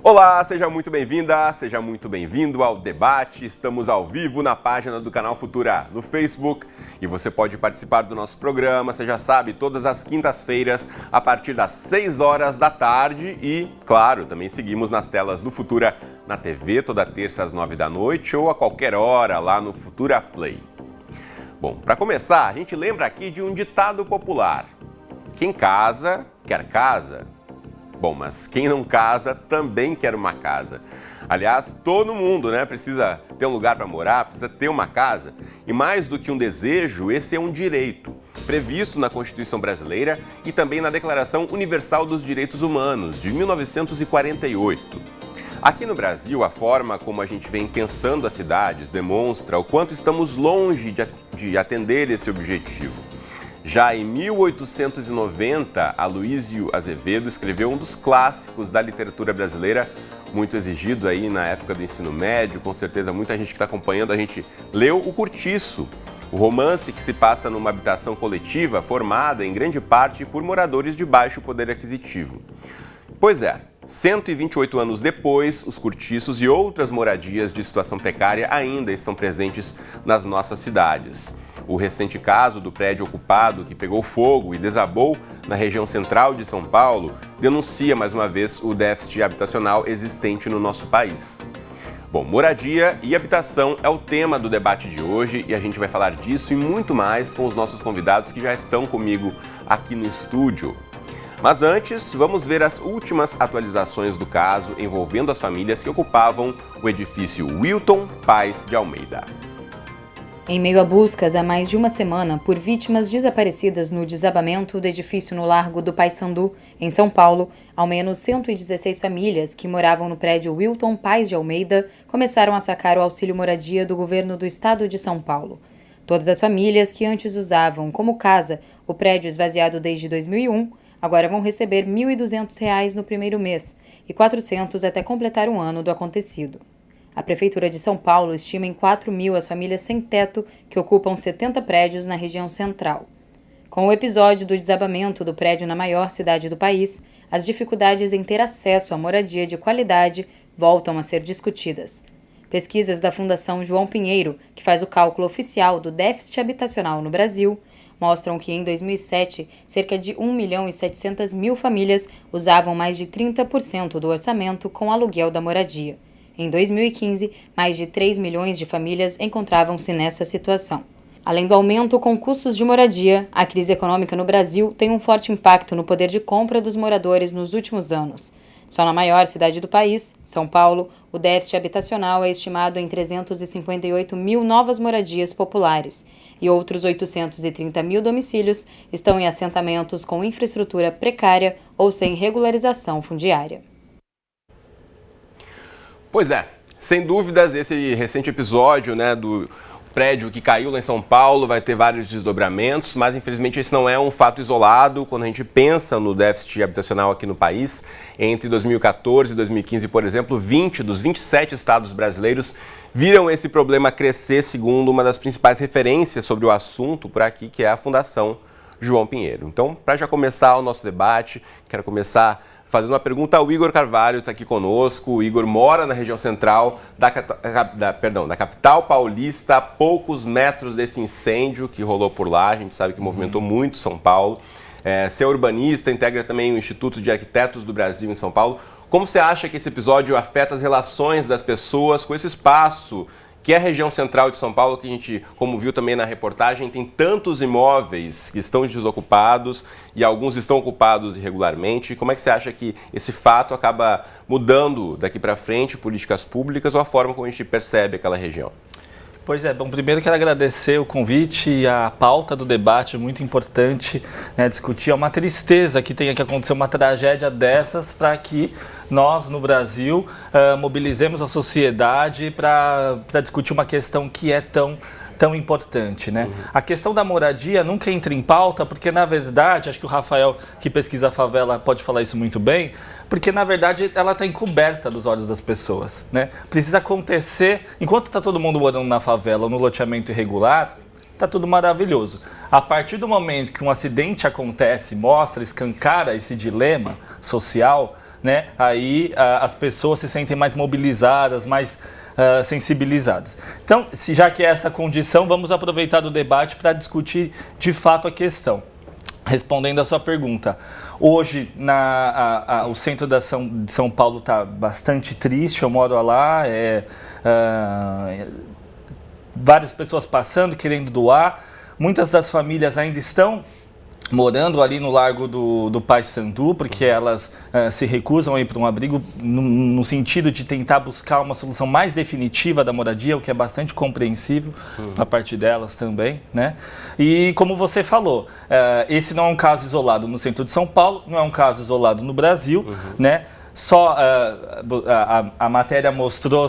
Olá, seja muito bem-vinda, seja muito bem-vindo ao debate. Estamos ao vivo na página do canal Futura no Facebook e você pode participar do nosso programa, você já sabe, todas as quintas-feiras a partir das 6 horas da tarde e, claro, também seguimos nas telas do Futura na TV toda terça às 9 da noite ou a qualquer hora lá no Futura Play. Bom, para começar, a gente lembra aqui de um ditado popular: quem casa, quer casa. Bom, mas quem não casa também quer uma casa. Aliás, todo mundo, precisa ter um lugar para morar, precisa ter uma casa. E mais do que um desejo, esse é um direito, previsto na Constituição Brasileira e também na Declaração Universal dos Direitos Humanos, de 1948. Aqui no Brasil, a forma como a gente vem pensando as cidades demonstra o quanto estamos longe de atender esse objetivo. Já em 1890, Aloísio Azevedo escreveu um dos clássicos da literatura brasileira, muito exigido aí na época do ensino médio, com certeza muita gente que está acompanhando a gente leu O Cortiço, o romance que se passa numa habitação coletiva formada em grande parte por moradores de baixo poder aquisitivo. Pois é, 128 anos depois, os cortiços e outras moradias de situação precária ainda estão presentes nas nossas cidades. O recente caso do prédio ocupado que pegou fogo e desabou na região central de São Paulo denuncia mais uma vez o déficit habitacional existente no nosso país. Bom, moradia e habitação é o tema do debate de hoje e a gente vai falar disso e muito mais com os nossos convidados que já estão comigo aqui no estúdio. Mas antes, vamos ver as últimas atualizações do caso envolvendo as famílias que ocupavam o edifício Wilton Paes de Almeida. Em meio a buscas há mais de uma semana por vítimas desaparecidas no desabamento do edifício no Largo do Paissandu, em São Paulo, ao menos 116 famílias que moravam no prédio Wilton Paes de Almeida começaram a sacar o auxílio moradia do governo do estado de São Paulo. Todas as famílias que antes usavam como casa o prédio esvaziado desde 2001, agora vão receber R$ 1.200 no primeiro mês e R$ 400 até completar um ano do acontecido. A Prefeitura de São Paulo estima em 4.000 as famílias sem teto que ocupam 70 prédios na região central. Com o episódio do desabamento do prédio na maior cidade do país, as dificuldades em ter acesso à moradia de qualidade voltam a ser discutidas. Pesquisas da Fundação João Pinheiro, que faz o cálculo oficial do déficit habitacional no Brasil, mostram que em 2007, cerca de 1.700.000 famílias usavam mais de 30% do orçamento com aluguel da moradia. Em 2015, mais de 3 milhões de famílias encontravam-se nessa situação. Além do aumento com custos de moradia, a crise econômica no Brasil tem um forte impacto no poder de compra dos moradores nos últimos anos. Só na maior cidade do país, São Paulo, o déficit habitacional é estimado em 358 mil novas moradias populares e outros 830 mil domicílios estão em assentamentos com infraestrutura precária ou sem regularização fundiária. Pois é, sem dúvidas esse recente episódio do prédio que caiu lá em São Paulo vai ter vários desdobramentos, mas infelizmente esse não é um fato isolado. Quando a gente pensa no déficit habitacional aqui no país, entre 2014 e 2015, por exemplo, 20 dos 27 estados brasileiros viram esse problema crescer, segundo uma das principais referências sobre o assunto por aqui, que é a Fundação João Pinheiro. Então, para já começar o nosso debate, quero começar fazendo uma pergunta ao Igor Carvalho, está aqui conosco. O Igor mora na região central da capital paulista, a poucos metros desse incêndio que rolou por lá. A gente sabe que movimentou muito São Paulo. Você é urbanista, integra também o Instituto de Arquitetos do Brasil em São Paulo. Como você acha que esse episódio afeta as relações das pessoas com esse espaço que é a região central de São Paulo, que a gente, como viu também na reportagem, tem tantos imóveis que estão desocupados e alguns estão ocupados irregularmente? Como é que você acha que esse fato acaba mudando daqui para frente políticas públicas ou a forma como a gente percebe aquela região? Pois é, bom, primeiro quero agradecer o convite e a pauta do debate, muito importante discutir. É uma tristeza que tenha que acontecer uma tragédia dessas para que nós, no Brasil, mobilizemos a sociedade para discutir uma questão que é tão tão importante, né? A questão da moradia nunca entra em pauta, porque na verdade, acho que o Rafael, que pesquisa a favela, pode falar isso muito bem, porque na verdade ela está encoberta dos olhos das pessoas, né? Precisa acontecer, enquanto está todo mundo morando na favela ou no loteamento irregular, está tudo maravilhoso. A partir do momento que um acidente acontece, escancara esse dilema social, né? Aí as pessoas se sentem mais mobilizadas, mais sensibilizadas. Então, já que é essa condição, vamos aproveitar do debate para discutir de fato a questão. Respondendo a sua pergunta, hoje o centro de São Paulo está bastante triste, eu moro lá, várias pessoas passando, querendo doar, muitas das famílias ainda estão morando ali no Largo do Paissandu, porque elas se recusam a ir para um abrigo no sentido de tentar buscar uma solução mais definitiva da moradia, o que é bastante compreensível a partir delas também, né? E como você falou, esse não é um caso isolado no centro de São Paulo, não é um caso isolado no Brasil, né? Só a matéria mostrou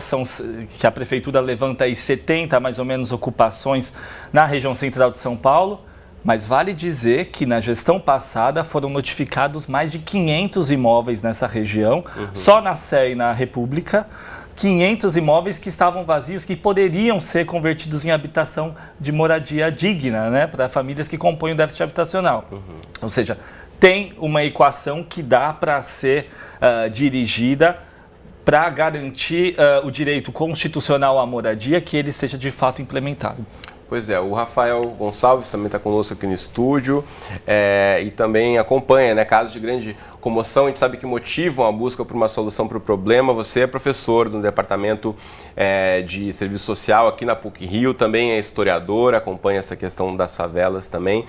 que a prefeitura levanta aí 70 mais ou menos ocupações na região central de São Paulo. Mas vale dizer que na gestão passada foram notificados mais de 500 imóveis nessa região, só na Sé e na República, 500 imóveis que estavam vazios, que poderiam ser convertidos em habitação de moradia digna, né, para famílias que compõem o déficit habitacional. Ou seja, tem uma equação que dá para ser dirigida para garantir o direito constitucional à moradia, que ele seja de fato implementado. Pois é, o Rafael Gonçalves também está conosco aqui no estúdio e também acompanha, né, casos de grande comoção. A gente sabe que motivam a busca por uma solução para o problema. Você é professor no Departamento de Serviço Social aqui na PUC-Rio, também é historiador, acompanha essa questão das favelas também.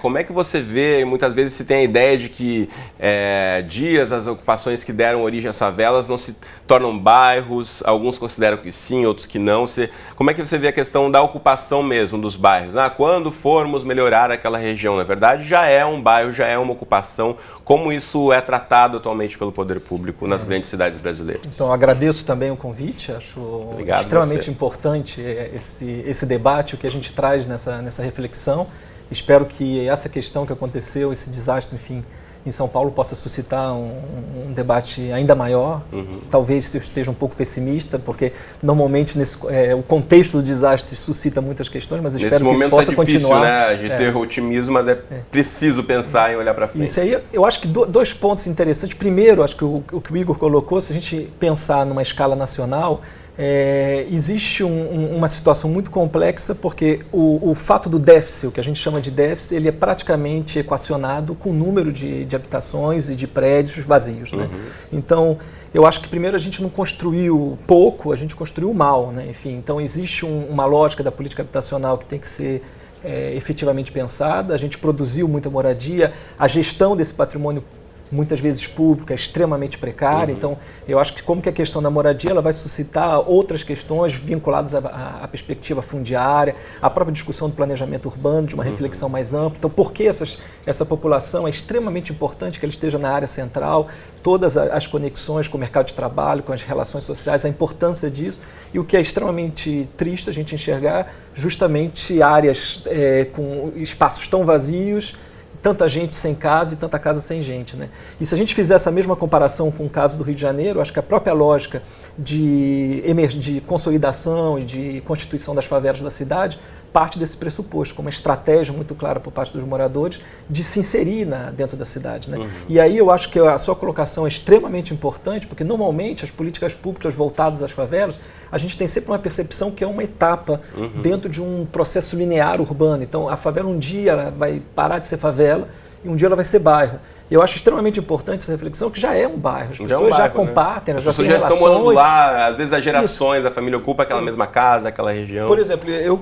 Como é que você vê, muitas vezes se tem a ideia de que as ocupações que deram origem às favelas não se tornam bairros, alguns consideram que sim, outros que não. Como é que você vê a questão da ocupação mesmo dos bairros? Quando formos melhorar aquela região, na verdade já é um bairro, já é uma ocupação. Como isso é tratado atualmente pelo poder público nas grandes cidades brasileiras? Então, agradeço também o convite, acho extremamente importante esse debate, o que a gente traz nessa reflexão. Espero que essa questão que aconteceu, esse desastre, enfim, em São Paulo possa suscitar um debate ainda maior. Talvez eu esteja um pouco pessimista, porque normalmente o contexto do desastre suscita muitas questões, mas espero que isso possa difícil, continuar. Né, de ter otimismo, mas é preciso pensar em olhar para frente. Isso aí, eu acho que dois pontos interessantes. Primeiro, acho que o que o Igor colocou, se a gente pensar numa escala nacional, existe uma situação muito complexa, porque o fato do déficit, o que a gente chama de déficit, ele é praticamente equacionado com o número de habitações e de prédios vazios, né? Então, eu acho que primeiro a gente não construiu pouco, a gente construiu mal, né? Enfim, então existe uma lógica da política habitacional que tem que ser efetivamente pensada. A gente produziu muita moradia, a gestão desse patrimônio muitas vezes pública, é extremamente precária. Então, eu acho que como que a questão da moradia ela vai suscitar outras questões vinculadas à perspectiva fundiária, à própria discussão do planejamento urbano, de uma reflexão mais ampla. Então, por que essa população é extremamente importante que ela esteja na área central, todas as conexões com o mercado de trabalho, com as relações sociais, a importância disso. E o que é extremamente triste a gente enxergar justamente áreas com espaços tão vazios, tanta gente sem casa e tanta casa sem gente, né? E se a gente fizer essa mesma comparação com o caso do Rio de Janeiro, acho que a própria lógica de consolidação e de constituição das favelas da cidade parte desse pressuposto, com uma estratégia muito clara por parte dos moradores de se inserir dentro da cidade, né? E aí eu acho que a sua colocação é extremamente importante, porque normalmente as políticas públicas voltadas às favelas, a gente tem sempre uma percepção que é uma etapa dentro de um processo linear urbano. Então a favela um dia ela vai parar de ser favela e um dia ela vai ser bairro. Eu acho extremamente importante essa reflexão, que já é um bairro. As pessoas já compartem, as pessoas já estão morando lá, às vezes as gerações da família ocupam aquela mesma casa, aquela região. Por exemplo, eu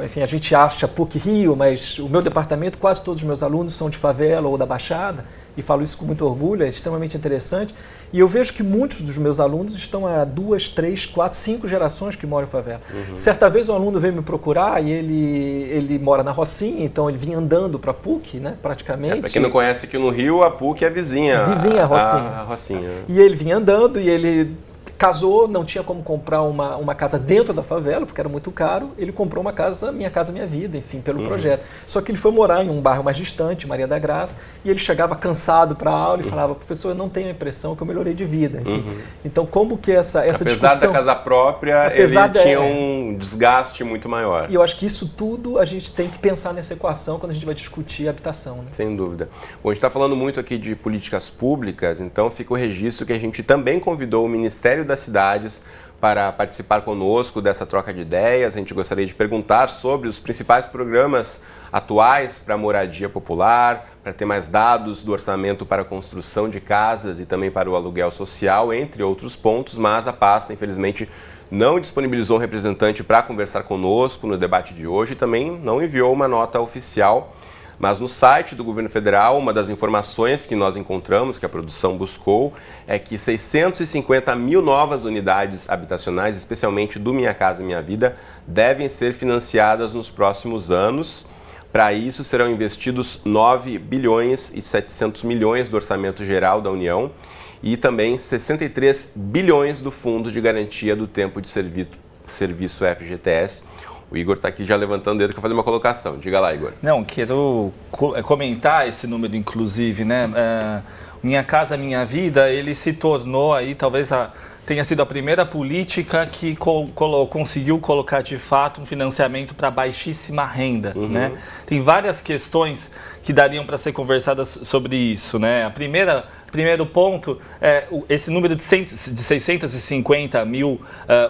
enfim, a gente acha PUC-Rio, mas o meu departamento, quase todos os meus alunos são de favela ou da Baixada, e falo isso com muito orgulho, é extremamente interessante. E eu vejo que muitos dos meus alunos estão há 2, 3, 4, 5 gerações que moram em favela. Certa vez um aluno veio me procurar e ele mora na Rocinha, então ele vinha andando para a PUC, né, praticamente. Para quem não conhece, aqui no Rio, a PUC é vizinha. Vizinha, a Rocinha. A Rocinha. E ele vinha andando e ele casou, não tinha como comprar uma casa dentro da favela, porque era muito caro, ele comprou uma casa, Minha Casa Minha Vida, enfim, pelo projeto. Só que ele foi morar em um bairro mais distante, Maria da Graça, e ele chegava cansado para a aula e falava, professor, eu não tenho a impressão que eu melhorei de vida. Enfim. Então, como que essa Apesar discussão... da casa própria, ele tinha um desgaste muito maior. E eu acho que isso tudo a gente tem que pensar nessa equação quando a gente vai discutir habitação. Né? Sem dúvida. Bom, a gente está falando muito aqui de políticas públicas, então fica o registro que a gente também convidou o Ministério das Cidades para participar conosco dessa troca de ideias. A gente gostaria de perguntar sobre os principais programas atuais para a moradia popular, para ter mais dados do orçamento para a construção de casas e também para o aluguel social, entre outros pontos, mas a pasta, infelizmente, não disponibilizou um representante para conversar conosco no debate de hoje e também não enviou uma nota oficial. Mas no site do governo federal, uma das informações que nós encontramos, que a produção buscou, é que 650 mil novas unidades habitacionais, especialmente do Minha Casa Minha Vida, devem ser financiadas nos próximos anos. Para isso, serão investidos 9 bilhões e 700 milhões do orçamento geral da União e também 63 bilhões do Fundo de Garantia do Tempo de Serviço FGTS. O Igor está aqui já levantando o dedo para fazer uma colocação. Diga lá, Igor. Não, quero comentar esse número, inclusive, né? Minha Casa Minha Vida, ele se tornou aí, talvez tenha sido a primeira política que conseguiu colocar de fato um financiamento para baixíssima renda, né? Tem várias questões que dariam para ser conversadas sobre isso, né? Primeiro ponto, esse número de 650 mil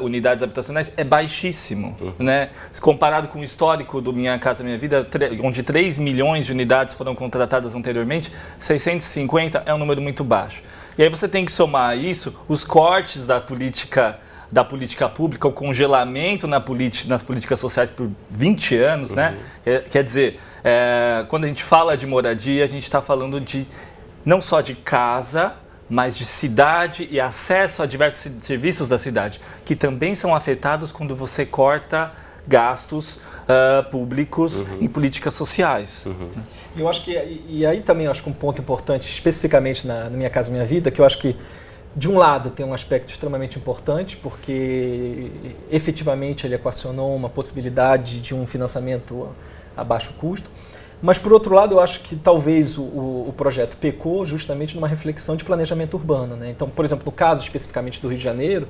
unidades habitacionais é baixíssimo, né? Comparado com o histórico do Minha Casa Minha Vida, onde 3 milhões de unidades foram contratadas anteriormente, 650 é um número muito baixo. E aí você tem que somar a isso os cortes da política pública, o congelamento nas políticas sociais por 20 anos, né? Quer dizer, quando a gente fala de moradia, a gente está falando não só de casa, mas de cidade e acesso a diversos serviços da cidade, que também são afetados quando você corta gastos públicos em políticas sociais. Eu acho que, e aí também eu acho que um ponto importante, especificamente na Minha Casa Minha Vida, que eu acho que, de um lado, tem um aspecto extremamente importante, porque efetivamente ele equacionou uma possibilidade de um financiamento a baixo custo. Mas, por outro lado, eu acho que talvez o projeto pecou justamente numa reflexão de planejamento urbano, né? Então, por exemplo, no caso especificamente do Rio de Janeiro,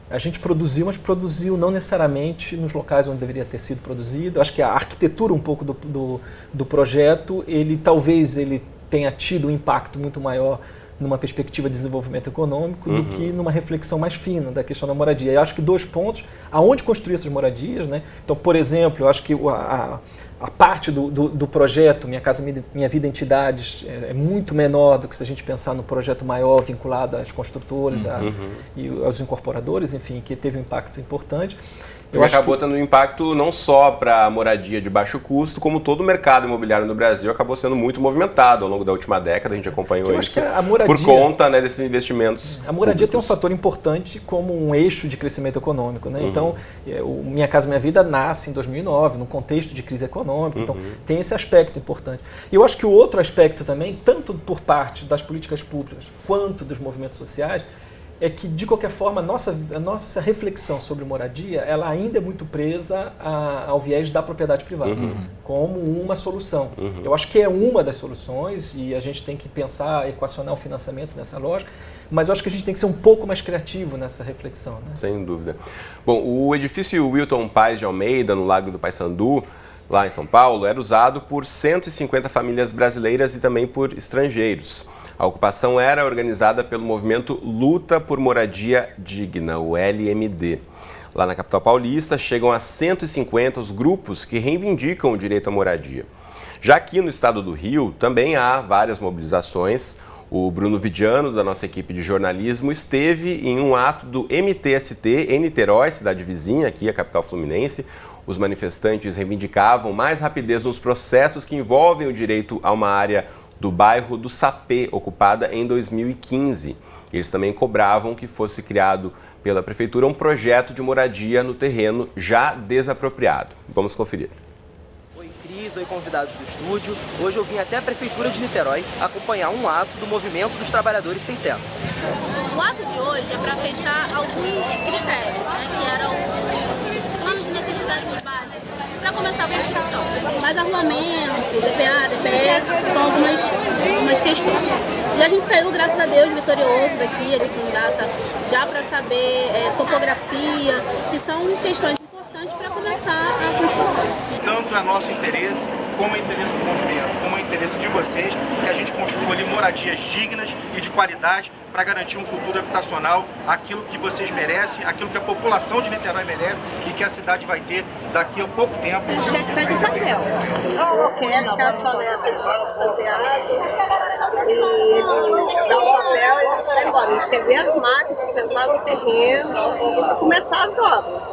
a gente produziu, mas produziu não necessariamente nos locais onde deveria ter sido produzido. Eu acho que a arquitetura um pouco do projeto, talvez ele tenha tido um impacto muito maior numa perspectiva de desenvolvimento econômico do que numa reflexão mais fina da questão da moradia. Eu acho que 2 pontos, aonde construir essas moradias, né? Então, por exemplo, eu acho que a parte do projeto Minha Casa Minha Vida Entidades é muito menor do que se a gente pensar no projeto maior vinculado às construtoras e aos incorporadores, enfim, que teve um impacto importante. Porque acabou tendo um impacto não só para a moradia de baixo custo, como todo o mercado imobiliário no Brasil acabou sendo muito movimentado ao longo da última década, a gente acompanhou isso, por conta, né, desses investimentos. A moradia tem um fator importante como um eixo de crescimento econômico, né? Então, o Minha Casa Minha Vida nasce em 2009, num contexto de crise econômica, então tem esse aspecto importante. E eu acho que o outro aspecto também, tanto por parte das políticas públicas quanto dos movimentos sociais, é que, de qualquer forma, a nossa reflexão sobre moradia, ela ainda é muito presa ao viés da propriedade privada, como uma solução. Eu acho que é uma das soluções e a gente tem que pensar, equacionar o financiamento nessa lógica, mas eu acho que a gente tem que ser um pouco mais criativo nessa reflexão, né? Sem dúvida. Bom, o edifício Wilton Paes de Almeida, no Largo do Paissandu, lá em São Paulo, era usado por 150 famílias brasileiras e também por estrangeiros. A ocupação era organizada pelo movimento Luta por Moradia Digna, o LMD. Lá na capital paulista, chegam a 150 os grupos que reivindicam o direito à moradia. Já aqui no estado do Rio, também há várias mobilizações. O Bruno Vidiano, da nossa equipe de jornalismo, esteve em um ato do MTST em Niterói, cidade vizinha aqui, a capital fluminense. Os manifestantes reivindicavam mais rapidez nos processos que envolvem o direito a uma área do bairro do Sapê, ocupada em 2015. Eles também cobravam que fosse criado pela prefeitura um projeto de moradia no terreno já desapropriado. Vamos conferir. Cris, oi convidados do estúdio. Hoje eu vim até a Prefeitura de Niterói acompanhar um ato do Movimento dos Trabalhadores Sem Teto. O ato de hoje é para fechar alguns critérios, que eram planos de necessidades básicas, para começar a extinção. Mas arruamento, DPA, DPS, são algumas questões. E a gente saiu, graças a Deus, vitorioso daqui, ali com data, já para saber topografia, que são questões importantes para começar a construção. Tanto é nosso interesse, como é interesse do movimento, como é interesse de vocês, que a gente construa ali moradias dignas e de qualidade para garantir um futuro habitacional, aquilo que vocês merecem, aquilo que a população de Niterói merece e que a cidade vai ter daqui a pouco tempo. A gente quer que saia do papel. Não quer ficar só nessa de fazer água e dar o papel e a gente vai embora. A gente quer ver as máquinas, sentar no terreno e começar as obras.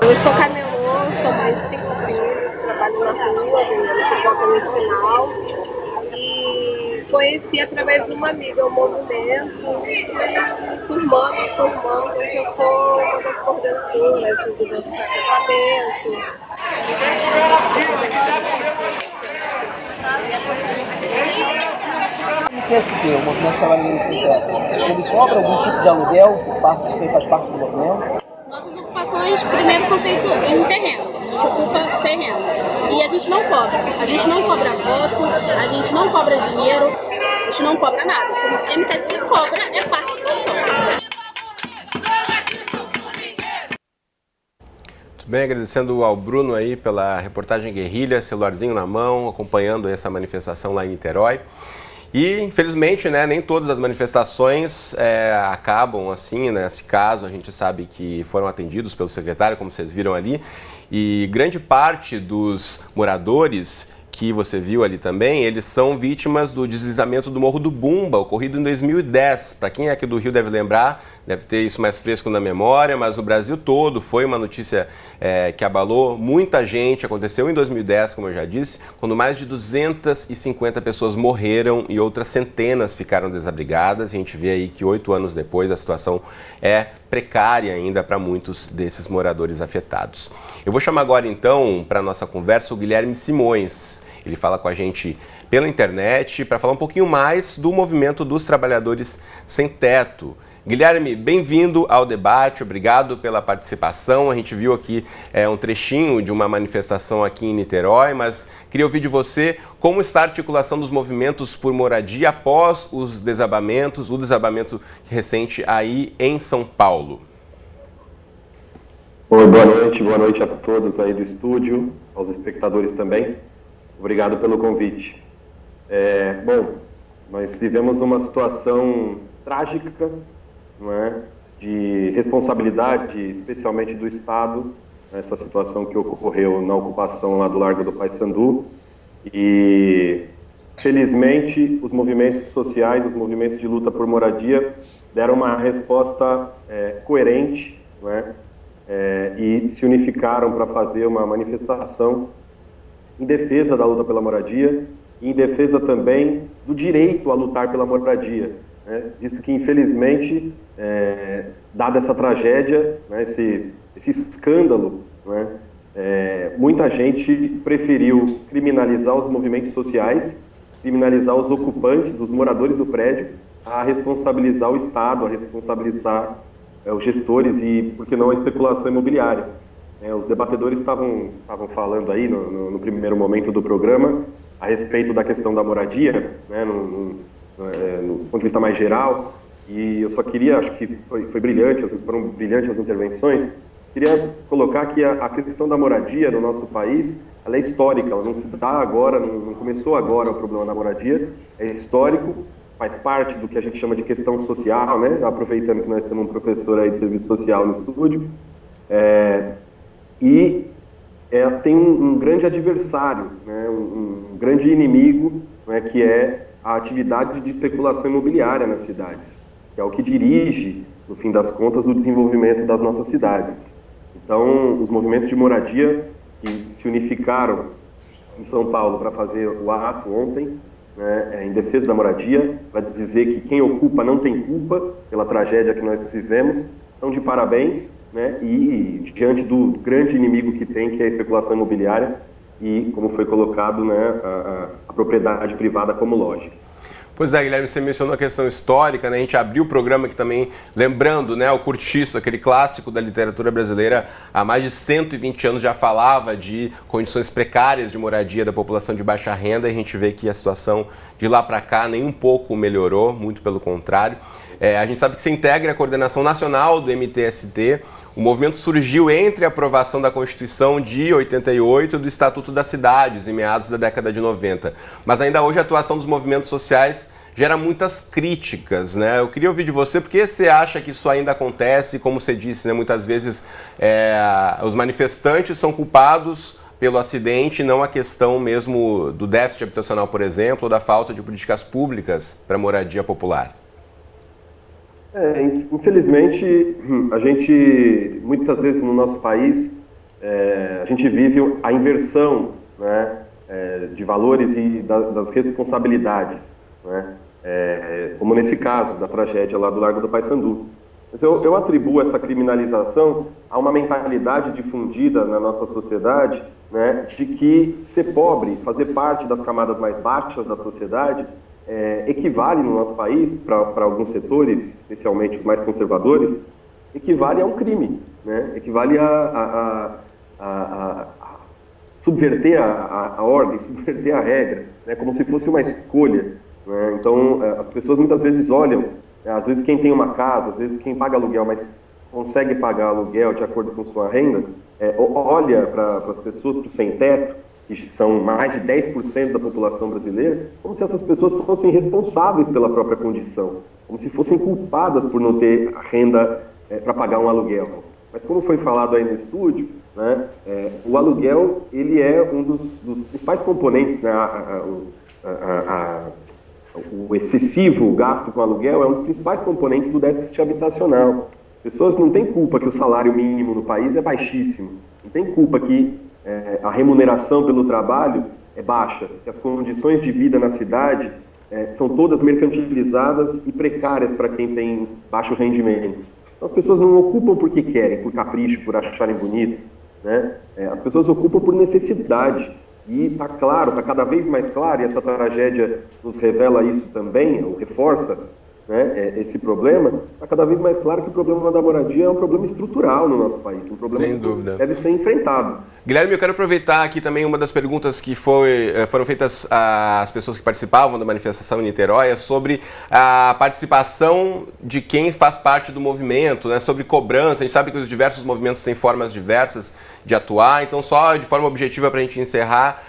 Eu sou camelô, sou mãe de 5 filhos, trabalho na rua, vendendo pipoca no sinal. E conheci através de uma amiga o movimento, turmando, hoje eu sou uma das coordenadoras do acampamento. O PST, o Movimento Trabalhador Sem Teto, eles cobram algum tipo de aluguel por parte de quem faz parte do movimento? Nossas ocupações, primeiro, são feitas em terreno. A gente ocupa terreno. E a gente não cobra. A gente não cobra voto, a gente não cobra dinheiro, a gente não cobra nada. O que o MTST cobra é participação. Muito bem, agradecendo ao Bruno aí pela reportagem guerrilha, celularzinho na mão, acompanhando essa manifestação lá em Niterói. E, infelizmente, né, nem todas as manifestações acabam assim, né? Nesse caso, a gente sabe que foram atendidos pelo secretário, como vocês viram ali, e grande parte dos moradores que você viu ali também, eles são vítimas do deslizamento do Morro do Bumba, ocorrido em 2010. Para quem é aqui do Rio deve lembrar, deve ter isso mais fresco na memória, mas no Brasil todo foi uma notícia que abalou muita gente. Aconteceu em 2010, como eu já disse, quando mais de 250 pessoas morreram e outras centenas ficaram desabrigadas. E a gente vê aí que 8 anos depois a situação é precária ainda para muitos desses moradores afetados. Eu vou chamar agora então para a nossa conversa o Guilherme Simões. Ele fala com a gente pela internet para falar um pouquinho mais do movimento dos trabalhadores sem teto. Guilherme, bem-vindo ao debate, obrigado pela participação. A gente viu aqui um trechinho de uma manifestação aqui em Niterói, mas queria ouvir de você como está a articulação dos movimentos por moradia após os desabamentos, o desabamento recente aí em São Paulo. Oi, boa noite a todos aí do estúdio, aos espectadores também. Obrigado pelo convite. Bom, nós vivemos uma situação trágica, não é? De responsabilidade, especialmente do Estado, nessa situação que ocorreu na ocupação lá do Largo do Paissandu. E, felizmente, os movimentos sociais, os movimentos de luta por moradia, deram uma resposta coerente, não é? E se unificaram para fazer uma manifestação em defesa da luta pela moradia e em defesa também do direito a lutar pela moradia, né? Visto que, infelizmente, dada essa tragédia, né, esse escândalo, né, muita gente preferiu criminalizar os movimentos sociais, criminalizar os ocupantes, os moradores do prédio, a responsabilizar o Estado, a responsabilizar os gestores e, por que não, a especulação imobiliária. Os debatedores estavam falando aí no primeiro momento do programa a respeito da questão da moradia, né, no ponto de vista mais geral, e eu só queria, acho que foi brilhante, foram brilhantes as intervenções, queria colocar que a questão da moradia no nosso país, ela é histórica, ela não se dá agora, não começou agora o problema da moradia, é histórico, faz parte do que a gente chama de questão social, né, aproveitando que nós temos um professor aí de serviço social no estúdio, e tem um grande adversário, né, um grande inimigo, né, que é a atividade de especulação imobiliária nas cidades, que é o que dirige, no fim das contas, o desenvolvimento das nossas cidades. Então, os movimentos de moradia que se unificaram em São Paulo para fazer o ato ontem, né, em defesa da moradia, para dizer que quem ocupa não tem culpa pela tragédia que nós vivemos, estão de parabéns, né, e diante do grande inimigo que tem, que é a especulação imobiliária, e, como foi colocado, né, a propriedade privada como lógica. Pois é, Guilherme, você mencionou a questão histórica, né? A gente abriu o programa aqui também lembrando, né, o Cortiço, aquele clássico da literatura brasileira, há mais de 120 anos já falava de condições precárias de moradia da população de baixa renda, e a gente vê que a situação de lá para cá nem um pouco melhorou, muito pelo contrário. A gente sabe que você integra a coordenação nacional do MTST. O movimento surgiu entre a aprovação da Constituição de 88 e do Estatuto das Cidades, em meados da década de 90. Mas ainda hoje a atuação dos movimentos sociais gera muitas críticas, né? Eu queria ouvir de você, porque você acha que isso ainda acontece? Como você disse, né, muitas vezes os manifestantes são culpados pelo acidente, não a questão mesmo do déficit habitacional, por exemplo, ou da falta de políticas públicas para a moradia popular. Infelizmente, a gente, muitas vezes no nosso país, a gente vive a inversão, né, de valores e das responsabilidades, né, como nesse caso da tragédia lá do Largo do Paissandu. Mas eu atribuo essa criminalização a uma mentalidade difundida na nossa sociedade, né, de que ser pobre, fazer parte das camadas mais baixas da sociedade, equivale no nosso país, para alguns setores, especialmente os mais conservadores, equivale a um crime, né? Equivale a subverter a ordem, subverter a regra, né? Como se fosse uma escolha, né? Então, as pessoas muitas vezes olham, às vezes quem tem uma casa, às vezes quem paga aluguel, mas consegue pagar aluguel de acordo com sua renda, olha para as pessoas, para o sem-teto, que são mais de 10% da população brasileira, como se essas pessoas fossem responsáveis pela própria condição, como se fossem culpadas por não ter renda para pagar um aluguel. Mas como foi falado aí no estúdio, né, o aluguel ele é um dos principais componentes, né, o excessivo gasto com aluguel é um dos principais componentes do déficit habitacional. As pessoas não têm culpa que o salário mínimo no país é baixíssimo, não tem culpa que a remuneração pelo trabalho é baixa, que as condições de vida na cidade são todas mercantilizadas e precárias para quem tem baixo rendimento. Então as pessoas não ocupam porque querem, por capricho, por acharem bonito, né? As pessoas ocupam por necessidade. E está claro, está cada vez mais claro, e essa tragédia nos revela isso também, ou reforça, né, esse problema, está cada vez mais claro que o problema da moradia é um problema estrutural no nosso país, um problema Sem dúvida. Que deve ser enfrentado. Guilherme, eu quero aproveitar aqui também uma das perguntas que foram feitas às pessoas que participavam da manifestação em Niterói, é sobre a participação de quem faz parte do movimento, né, sobre cobrança. A gente sabe que os diversos movimentos têm formas diversas de atuar, então só de forma objetiva para a gente encerrar,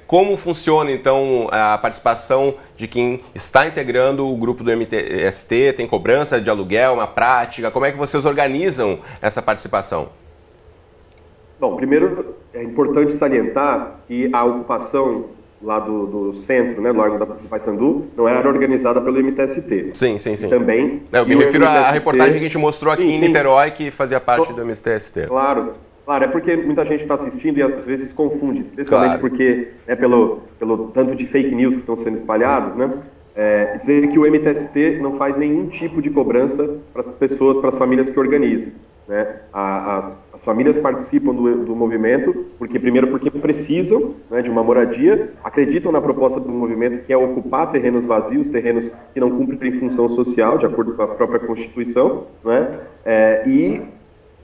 como funciona então a participação de quem está integrando o grupo do MTST? Tem cobrança de aluguel, uma prática? Como é que vocês organizam essa participação? Bom, primeiro é importante salientar que a ocupação lá do centro, né, do Largo do Paissandu, não era organizada pelo MTST. Sim. E também, eu me refiro à reportagem que a gente mostrou aqui em Niterói, que fazia parte do MTST. Claro, é porque muita gente está assistindo e às vezes confunde, especialmente porque, pelo tanto de fake news que estão sendo espalhados, né? Dizer que o MTST não faz nenhum tipo de cobrança para as pessoas, para as famílias que organizam, né? As famílias participam do movimento, primeiro porque precisam, né, de uma moradia, acreditam na proposta do movimento, que é ocupar terrenos vazios, terrenos que não cumprem função social, de acordo com a própria Constituição, né? E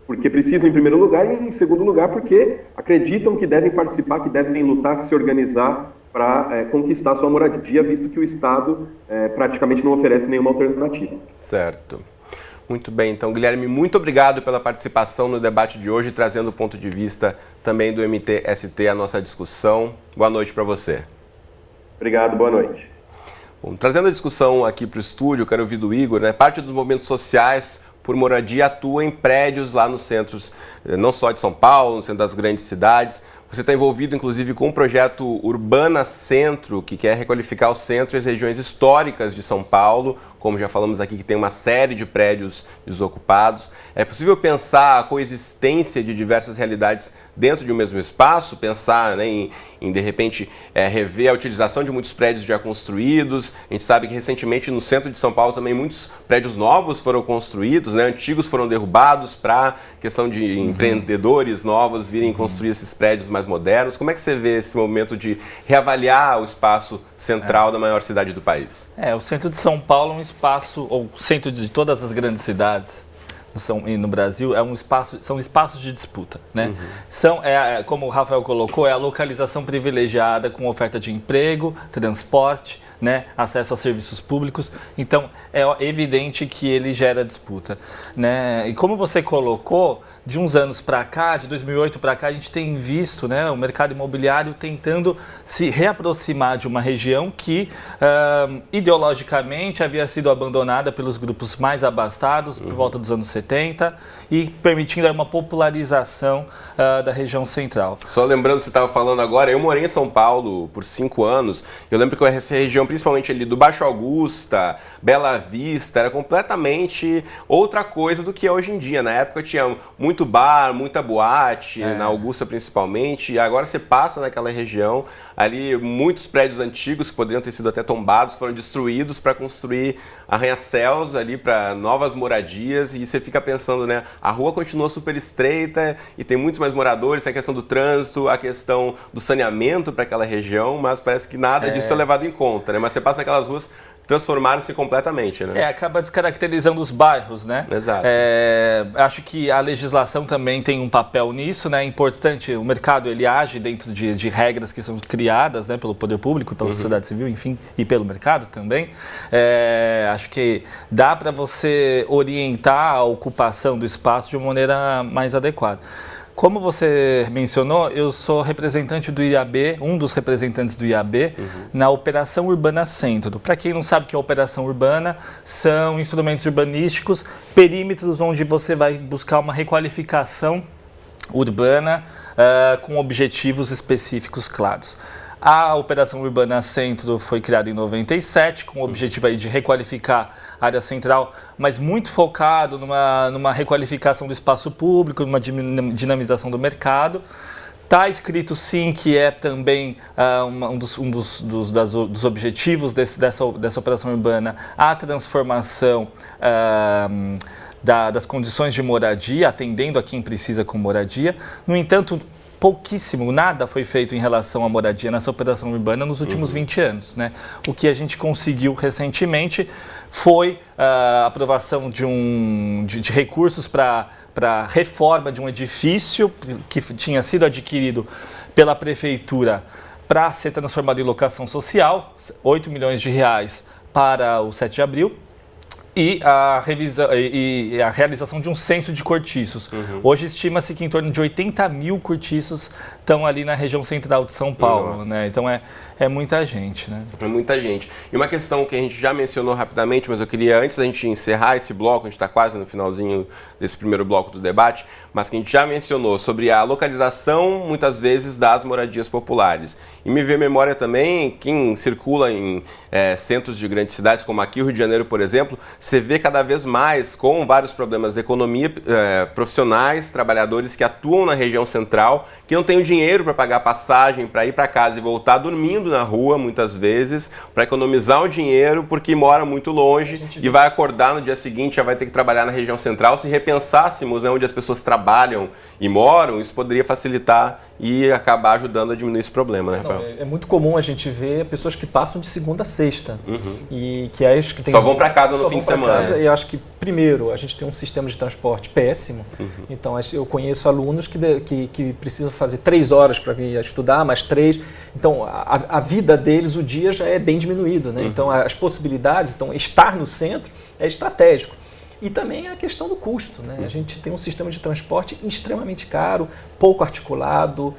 porque precisam, em primeiro lugar, e em segundo lugar, porque acreditam que devem participar, que devem lutar, que se organizar para conquistar sua moradia, visto que o Estado praticamente não oferece nenhuma alternativa. Certo. Muito bem, então, Guilherme, muito obrigado pela participação no debate de hoje, trazendo o ponto de vista também do MTST à nossa discussão. Boa noite para você. Obrigado, boa noite. Bom, trazendo a discussão aqui para o estúdio, eu quero ouvir do Igor, né? Parte dos movimentos sociais por moradia atua em prédios lá nos centros, não só de São Paulo, no centro das grandes cidades. Você está envolvido, inclusive, com o projeto Urbana Centro, que quer requalificar o centro e as regiões históricas de São Paulo, como já falamos aqui, que tem uma série de prédios desocupados. É possível pensar a coexistência de diversas realidades dentro de um mesmo espaço, pensar, né, em de repente rever a utilização de muitos prédios já construídos. A gente sabe que recentemente no centro de São Paulo também muitos prédios novos foram construídos, né, antigos foram derrubados para questão de empreendedores novos virem construir esses prédios mais modernos. Como é que você vê esse momento de reavaliar o espaço central da maior cidade do país? O centro de São Paulo é um espaço, ou o centro de todas as grandes cidades no Brasil, são espaços de disputa, né? Como o Rafael colocou, é a localização privilegiada com oferta de emprego, transporte, né, acesso a serviços públicos. Então, é evidente que ele gera disputa, né? E como você colocou, de uns anos para cá, de 2008 para cá, a gente tem visto, né, o mercado imobiliário tentando se reaproximar de uma região que ideologicamente havia sido abandonada pelos grupos mais abastados por volta dos anos 70 e permitindo uma popularização da região central. Só lembrando, você estava falando agora, eu morei em São Paulo por 5 anos, eu lembro que essa região, principalmente ali do Baixo Augusta, Bela Vista, era completamente outra coisa do que é hoje em dia. Na época tinha muito bar, muita boate, na Augusta principalmente, e agora você passa naquela região, ali muitos prédios antigos que poderiam ter sido até tombados foram destruídos para construir arranha-céus ali para novas moradias, e você fica pensando, né, a rua continua super estreita e tem muitos mais moradores, tem a questão do trânsito, a questão do saneamento para aquela região, mas parece que nada disso é levado em conta, né? Mas você passa naquelas ruas, transformaram-se completamente, né? Acaba descaracterizando os bairros, né? Exato. Acho que a legislação também tem um papel nisso, né? É importante, o mercado ele age dentro de regras que são criadas, né, pelo poder público, pela sociedade civil, enfim, e pelo mercado também. Acho que dá para você orientar a ocupação do espaço de uma maneira mais adequada. Como você mencionou, eu sou representante do IAB, um dos representantes do IAB, na Operação Urbana Centro. Para quem não sabe o que é Operação Urbana, são instrumentos urbanísticos, perímetros onde você vai buscar uma requalificação urbana com objetivos específicos claros. A Operação Urbana Centro foi criada em 97, com o objetivo aí de requalificar a área central, mas muito focado numa requalificação do espaço público, numa dinamização do mercado. Está escrito sim que é também um dos objetivos dessa operação urbana a transformação das condições de moradia, atendendo a quem precisa com moradia. No entanto, nada foi feito em relação à moradia nessa operação urbana nos últimos 20 anos, né? O que a gente conseguiu recentemente foi a aprovação de recursos para reforma de um edifício que tinha sido adquirido pela prefeitura para ser transformado em locação social, 8 milhões de reais para o 7 de abril. E a realização de um censo de cortiços. Hoje estima-se que em torno de 80 mil cortiços estão ali na região central de São Paulo, né? Então é muita gente, né? É muita gente. E uma questão que a gente já mencionou rapidamente, mas eu queria, antes da gente encerrar esse bloco, a gente está quase no finalzinho desse primeiro bloco do debate, mas que a gente já mencionou sobre a localização, muitas vezes, das moradias populares. E me veio memória também, quem circula em centros de grandes cidades, como aqui o Rio de Janeiro, por exemplo, você vê cada vez mais, com vários problemas de economia, profissionais, trabalhadores que atuam na região central, que não têm o dinheiro para pagar passagem, para ir para casa e voltar dormindo na rua, muitas vezes, para economizar o dinheiro, porque mora muito longe e vai acordar no dia seguinte, já vai ter que trabalhar na região central. Se repensássemos, né, onde as pessoas trabalham e moram, isso poderia facilitar e acabar ajudando a diminuir esse problema, né, Rafael? É muito comum a gente ver pessoas que passam de segunda a sexta e que tem só vão para casa no fim de semana. Eu acho que, primeiro, a gente tem um sistema de transporte péssimo. Então, eu conheço alunos que precisam fazer 3 horas para vir estudar, mais 3. Então, a vida deles, o dia já é bem diminuído, né? Então, as possibilidades, então, estar no centro é estratégico. E também a questão do custo, né? A gente tem um sistema de transporte extremamente caro, pouco articulado,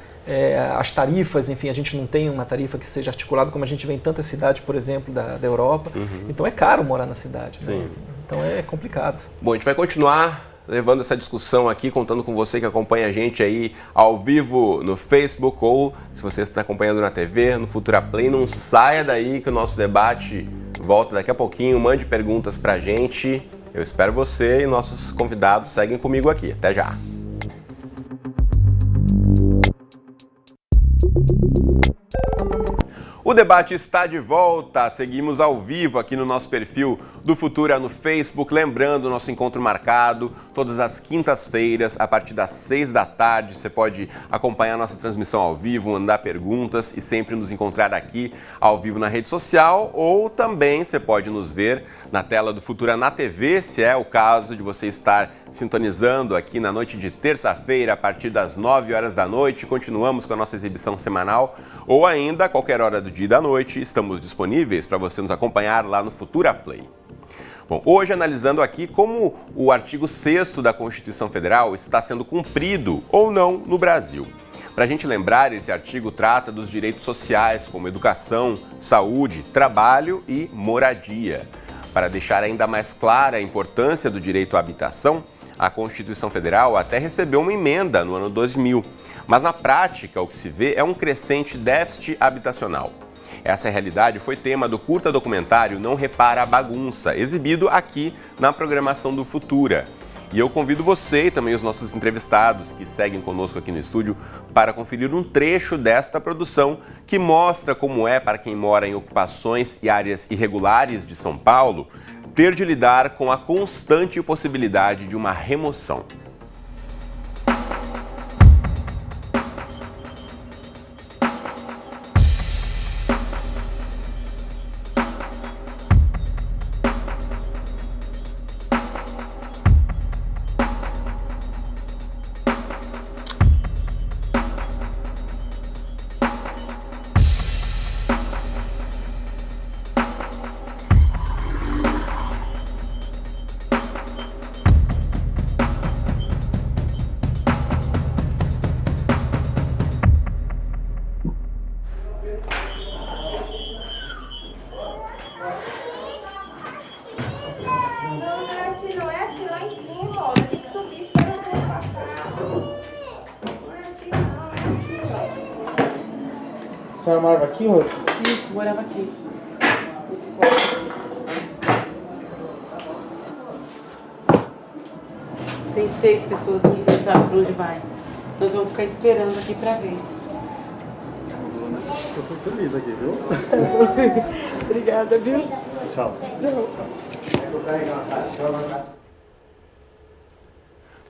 as tarifas, enfim, a gente não tem uma tarifa que seja articulada como a gente vê em tantas cidades, por exemplo, da Europa. Então é caro morar na cidade, né? Então é complicado. Bom, a gente vai continuar levando essa discussão aqui, contando com você que acompanha a gente aí ao vivo no Facebook ou se você está acompanhando na TV, no Futura Play. Não saia daí que o nosso debate volta daqui a pouquinho. Mande perguntas pra gente. Eu espero você e nossos convidados seguem comigo aqui. Até já! O debate está de volta, seguimos ao vivo aqui no nosso perfil do Futura no Facebook. Lembrando, nosso encontro marcado todas as quintas-feiras, a partir das 6 da tarde. Você pode acompanhar nossa transmissão ao vivo, mandar perguntas e sempre nos encontrar aqui ao vivo na rede social. Ou também você pode nos ver na tela do Futura na TV, se é o caso de você estar sintonizando aqui na noite de terça-feira, a partir das 9 horas da noite. Continuamos com a nossa exibição semanal. Ou ainda, a qualquer hora do dia e da noite, estamos disponíveis para você nos acompanhar lá no Futura Play. Bom, hoje analisando aqui como o artigo 6º da Constituição Federal está sendo cumprido ou não no Brasil. Para a gente lembrar, esse artigo trata dos direitos sociais, como educação, saúde, trabalho e moradia. Para deixar ainda mais clara a importância do direito à habitação, a Constituição Federal até recebeu uma emenda no ano 2000. Mas na prática, o que se vê é um crescente déficit habitacional. Essa realidade foi tema do curta documentário Não Repara a Bagunça, exibido aqui na programação do Futura. E eu convido você e também os nossos entrevistados que seguem conosco aqui no estúdio para conferir um trecho desta produção que mostra como é para quem mora em ocupações e áreas irregulares de São Paulo ter de lidar com a constante possibilidade de uma remoção. A senhora morava aqui, Ruth? Isso, morava aqui. Nesse quarto. Tem 6 pessoas aqui que não sabem pra onde vai. Nós vamos ficar esperando aqui pra ver. Eu tô feliz aqui, viu? Obrigada, viu? Tchau. Tchau.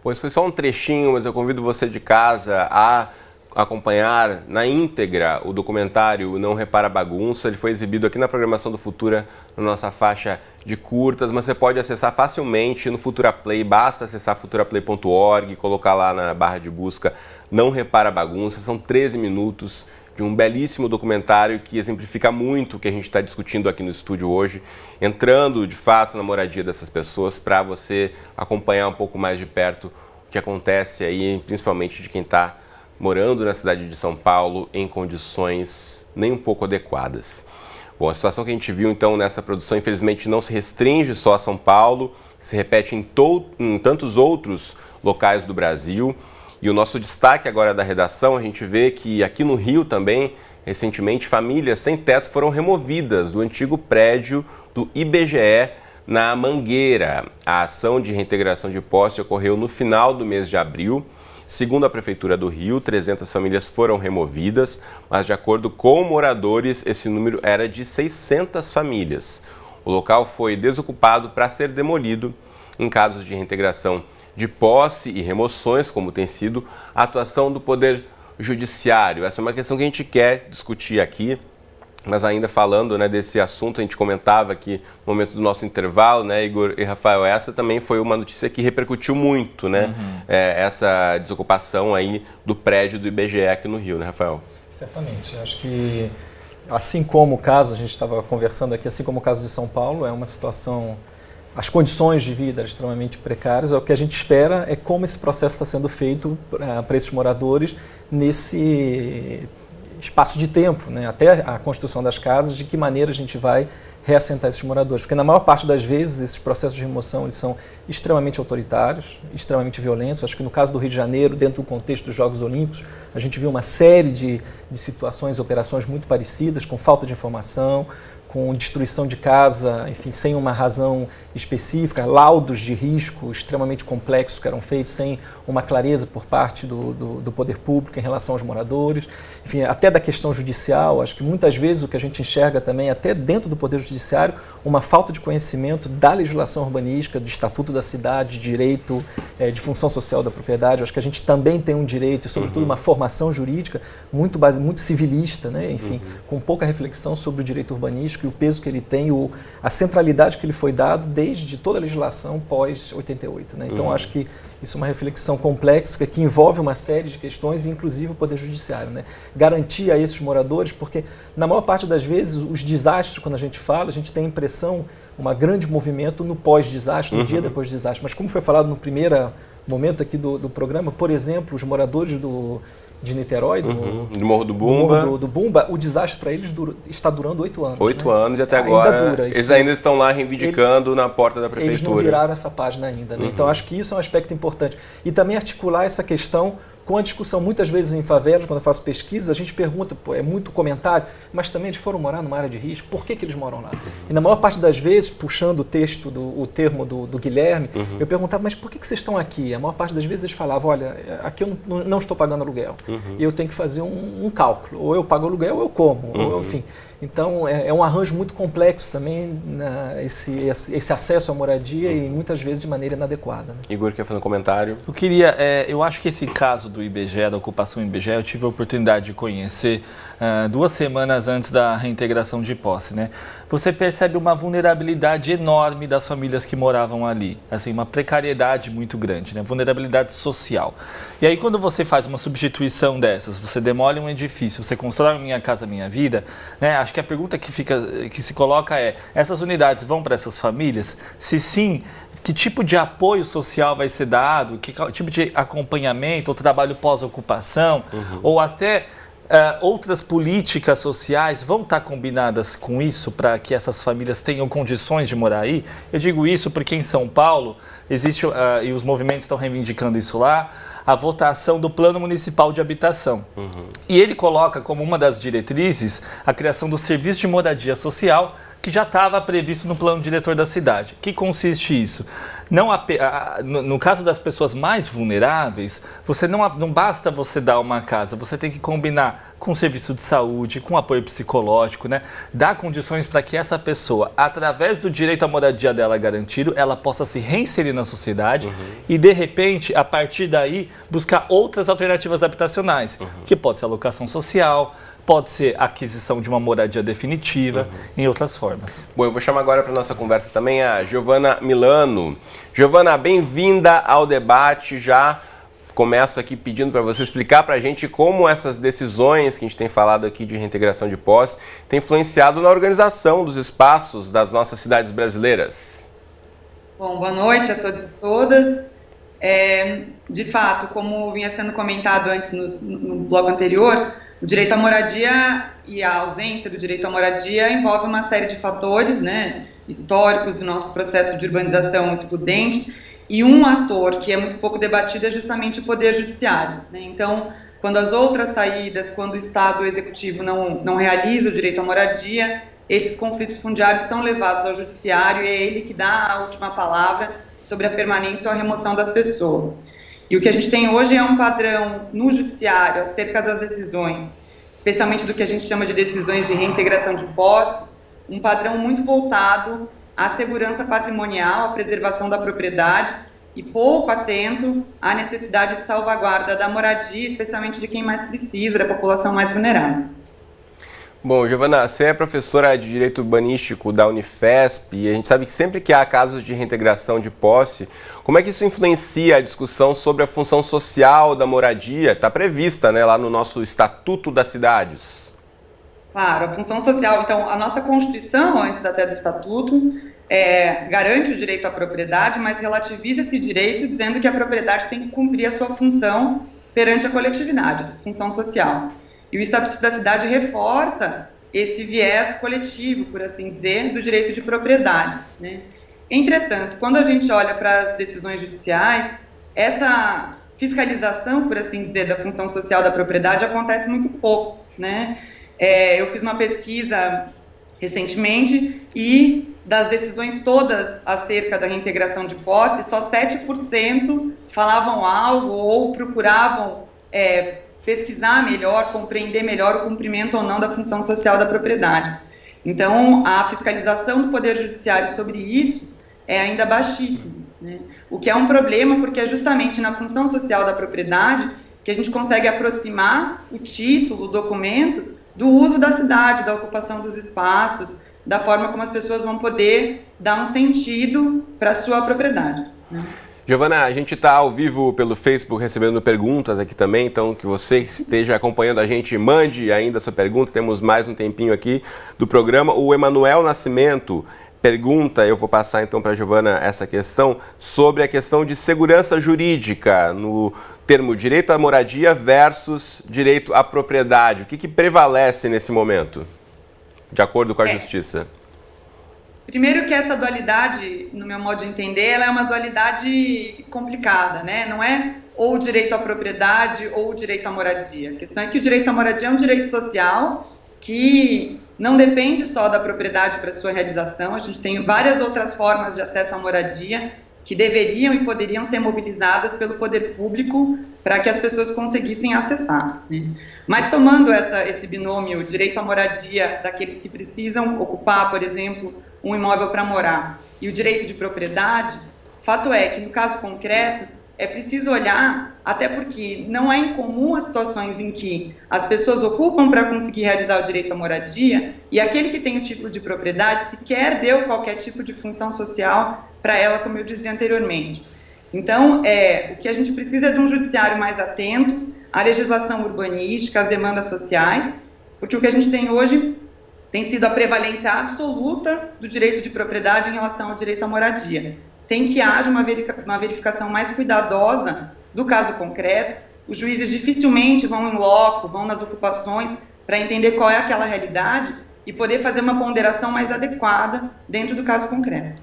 Pois foi só um trechinho, mas eu convido você de casa a acompanhar na íntegra o documentário Não Repara a Bagunça. Ele foi exibido aqui na programação do Futura, na nossa faixa de curtas, mas você pode acessar facilmente no Futura Play. Basta acessar futuraplay.org, colocar lá na barra de busca Não Repara a Bagunça. São 13 minutos de um belíssimo documentário que exemplifica muito o que a gente está discutindo aqui no estúdio hoje, entrando de fato na moradia dessas pessoas para você acompanhar um pouco mais de perto o que acontece aí, principalmente de quem está morando na cidade de São Paulo em condições nem um pouco adequadas. Bom, a situação que a gente viu então nessa produção, infelizmente, não se restringe só a São Paulo, se repete em tantos outros locais do Brasil. E o nosso destaque agora da redação, a gente vê que aqui no Rio também, recentemente, famílias sem teto foram removidas do antigo prédio do IBGE na Mangueira. A ação de reintegração de posse ocorreu no final do mês de abril. Segundo a Prefeitura do Rio, 300 famílias foram removidas, mas de acordo com moradores, esse número era de 600 famílias. O local foi desocupado para ser demolido em casos de reintegração de posse e remoções, como tem sido a atuação do Poder Judiciário. Essa é uma questão que a gente quer discutir aqui, mas ainda falando, né, desse assunto, a gente comentava aqui no momento do nosso intervalo, né, Igor e Rafael, essa também foi uma notícia que repercutiu muito, né, essa desocupação aí do prédio do IBGE aqui no Rio, né, Rafael? Certamente, acho que assim como o caso, a gente estava conversando aqui, assim como o caso de São Paulo, é uma situação, as condições de vida eram extremamente precárias, o que a gente espera é como esse processo está sendo feito para esses moradores nesse espaço de tempo, né, até a construção das casas, de que maneira a gente vai reassentar esses moradores. Porque na maior parte das vezes esses processos de remoção eles são extremamente autoritários, extremamente violentos. Acho que no caso do Rio de Janeiro, dentro do contexto dos Jogos Olímpicos, a gente viu uma série de situações, operações muito parecidas, com falta de informação, com destruição de casa, enfim, sem uma razão específica, laudos de risco extremamente complexos que eram feitos sem uma clareza por parte do poder público em relação aos moradores, enfim, até da questão judicial. Acho que muitas vezes o que a gente enxerga também, até dentro do poder judiciário, uma falta de conhecimento da legislação urbanística, do Estatuto da Cidade, de direito de função social da propriedade. Acho que a gente também tem um direito e, sobretudo, uma formação jurídica muito civilista, né? Enfim, com pouca reflexão sobre o direito urbanístico e o peso que ele tem, a centralidade que ele foi dado desde toda a legislação pós-88. Né? Então, acho que isso é uma reflexão complexa que envolve uma série de questões, inclusive o Poder Judiciário. Né? Garantir a esses moradores, porque na maior parte das vezes os desastres, quando a gente fala, a gente tem a impressão, um grande movimento no pós-desastre, no dia depois do desastre. Mas como foi falado no primeiro momento aqui do programa, por exemplo, os moradores de Niterói, do Morro do Bumba. Do Bumba, o desastre para eles está durando 8 anos. 8 né? anos e até agora dura. Eles ainda estão lá reivindicando na porta da prefeitura. Eles não viraram essa página ainda. Né? Então acho que isso é um aspecto importante. E também articular essa questão com a discussão, muitas vezes em favelas, quando eu faço pesquisa, a gente pergunta, é muito comentário, mas também eles foram morar numa área de risco, por que eles moram lá? E na maior parte das vezes, puxando o termo do Guilherme, eu perguntava, mas por que vocês estão aqui? A maior parte das vezes eles falavam, olha, aqui eu não estou pagando aluguel, e eu tenho que fazer um cálculo, ou eu pago aluguel ou eu como, ou, enfim. Então, é um arranjo muito complexo também, esse acesso à moradia e muitas vezes de maneira inadequada. Né? Igor, quer fazer um comentário? Eu acho que esse caso do IBGE, da ocupação IBGE, eu tive a oportunidade de conhecer 2 semanas antes da reintegração de posse, né? Você percebe uma vulnerabilidade enorme das famílias que moravam ali, assim, uma precariedade muito grande, né? Vulnerabilidade social. E aí quando você faz uma substituição dessas, você demole um edifício, você constrói Minha Casa Minha Vida, né? Acho que a pergunta que se coloca é, essas unidades vão para essas famílias? Se sim, que tipo de apoio social vai ser dado, que tipo de acompanhamento ou trabalho pós-ocupação, ou até outras políticas sociais vão estar combinadas com isso para que essas famílias tenham condições de morar aí? Eu digo isso porque em São Paulo existe, e os movimentos estão reivindicando isso lá, a votação do Plano Municipal de Habitação. E ele coloca como uma das diretrizes a criação do Serviço de Moradia Social, que já estava previsto no plano diretor da cidade. Que consiste isso? No caso das pessoas mais vulneráveis, não basta você dar uma casa, você tem que combinar com serviço de saúde, com apoio psicológico, né? Dar condições para que essa pessoa, através do direito à moradia dela garantido, ela possa se reinserir na sociedade e, de repente, a partir daí, buscar outras alternativas habitacionais, que pode ser a locação social, pode ser a aquisição de uma moradia definitiva, em outras formas. Bom, eu vou chamar agora para a nossa conversa também a Giovana Milano. Giovana, bem-vinda ao debate. Já começo aqui pedindo para você explicar para a gente como essas decisões que a gente tem falado aqui de reintegração de posse têm influenciado na organização dos espaços das nossas cidades brasileiras. Bom, boa noite a todos e todas. De fato, como vinha sendo comentado antes no bloco anterior, o direito à moradia e a ausência do direito à moradia envolve uma série de fatores, né, históricos do nosso processo de urbanização excludente, e um ator que é muito pouco debatido é justamente o Poder Judiciário. Né? Então, quando as outras saídas, quando o Estado Executivo não realiza o direito à moradia, esses conflitos fundiários são levados ao Judiciário e é ele que dá a última palavra sobre a permanência ou a remoção das pessoas. E o que a gente tem hoje é um padrão no Judiciário acerca das decisões, especialmente do que a gente chama de decisões de reintegração de posse, um padrão muito voltado à segurança patrimonial, à preservação da propriedade e pouco atento à necessidade de salvaguarda da moradia, especialmente de quem mais precisa, da população mais vulnerável. Bom, Giovana, você é professora de Direito Urbanístico da Unifesp e a gente sabe que sempre que há casos de reintegração de posse, como é que isso influencia a discussão sobre a função social da moradia? Está prevista, né, lá no nosso Estatuto das Cidades. Claro, a função social. Então, a nossa Constituição, antes até do Estatuto, garante o direito à propriedade, mas relativiza esse direito dizendo que a propriedade tem que cumprir a sua função perante a coletividade, a sua função social. E o Estatuto da Cidade reforça esse viés coletivo, por assim dizer, do direito de propriedade, né? Entretanto, quando a gente olha para as decisões judiciais, essa fiscalização, por assim dizer, da função social da propriedade acontece muito pouco, né? Eu fiz uma pesquisa recentemente, e das decisões todas acerca da reintegração de posse, só 7% falavam algo ou procuravam pesquisar melhor, compreender melhor o cumprimento ou não da função social da propriedade. Então, a fiscalização do Poder Judiciário sobre isso é ainda baixíssima, né? O que é um problema, porque é justamente na função social da propriedade que a gente consegue aproximar o título, o documento, do uso da cidade, da ocupação dos espaços, da forma como as pessoas vão poder dar um sentido para a sua propriedade, né? Giovana, a gente está ao vivo pelo Facebook recebendo perguntas aqui também, então que você esteja acompanhando a gente, mande ainda a sua pergunta, temos mais um tempinho aqui do programa. O Emanuel Nascimento pergunta, eu vou passar então para a Giovana essa questão, sobre a questão de segurança jurídica no termo direito à moradia versus direito à propriedade. O que prevalece nesse momento, de acordo com a Justiça? Primeiro que essa dualidade, no meu modo de entender, ela é uma dualidade complicada, né? Não é ou o direito à propriedade ou o direito à moradia. A questão é que o direito à moradia é um direito social que não depende só da propriedade para sua realização. A gente tem várias outras formas de acesso à moradia que deveriam e poderiam ser mobilizadas pelo poder público para que as pessoas conseguissem acessar, né? Mas tomando esse binômio, direito à moradia daqueles que precisam ocupar, por exemplo, um imóvel para morar, e o direito de propriedade, fato é que, no caso concreto, é preciso olhar, até porque não é incomum as situações em que as pessoas ocupam para conseguir realizar o direito à moradia e aquele que tem o título de propriedade sequer deu qualquer tipo de função social para ela, como eu dizia anteriormente. Então, o que a gente precisa é de um judiciário mais atento à legislação urbanística, às demandas sociais, porque o que a gente tem hoje tem sido a prevalência absoluta do direito de propriedade em relação ao direito à moradia, sem que haja uma verificação mais cuidadosa do caso concreto. Os juízes dificilmente vão em loco, vão nas ocupações para entender qual é aquela realidade e poder fazer uma ponderação mais adequada dentro do caso concreto.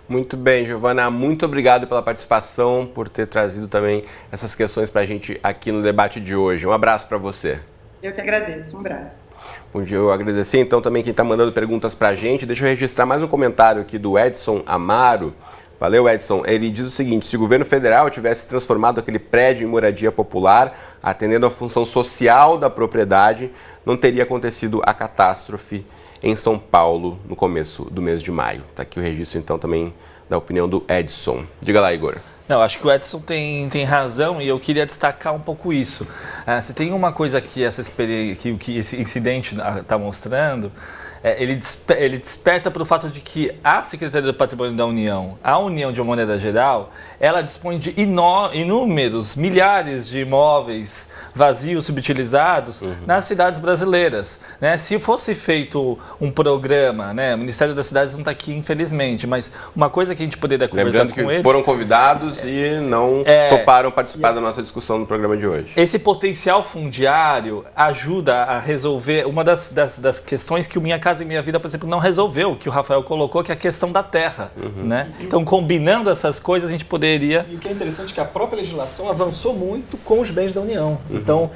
Muito bem, Giovana, muito obrigado pela participação, por ter trazido também essas questões para a gente aqui no debate de hoje. Um abraço para você. Eu que agradeço, um abraço. Bom dia, eu agradecer então também quem está mandando perguntas para a gente. Deixa eu registrar mais um comentário aqui do Edson Amaro. Valeu, Edson. Ele diz o seguinte: se o governo federal tivesse transformado aquele prédio em moradia popular, atendendo à função social da propriedade, não teria acontecido a catástrofe em São Paulo no começo do mês de maio. Está aqui o registro então também da opinião do Edson. Diga lá, Igor. Não, acho que o Edson tem razão e eu queria destacar um pouco isso. Se tem uma coisa que que esse incidente está mostrando, ele desperta para o fato de que a Secretaria do Patrimônio da União, a União de uma maneira geral, ela dispõe de inúmeros, milhares de imóveis vazios, subutilizados nas cidades brasileiras, né? Se fosse feito um programa, né? O Ministério das Cidades não está aqui, infelizmente, mas uma coisa que a gente poderia conversar com eles... Lembrando que foram convidados e não toparam participar da nossa discussão no programa de hoje. Esse potencial fundiário ajuda a resolver uma das questões que o Minha Casa e Minha Vida, por exemplo, não resolveu, que o Rafael colocou, que é a questão da terra, né? Então, combinando essas coisas, a gente poderia... E o que é interessante é que a própria legislação avançou muito com os bens da União. Então,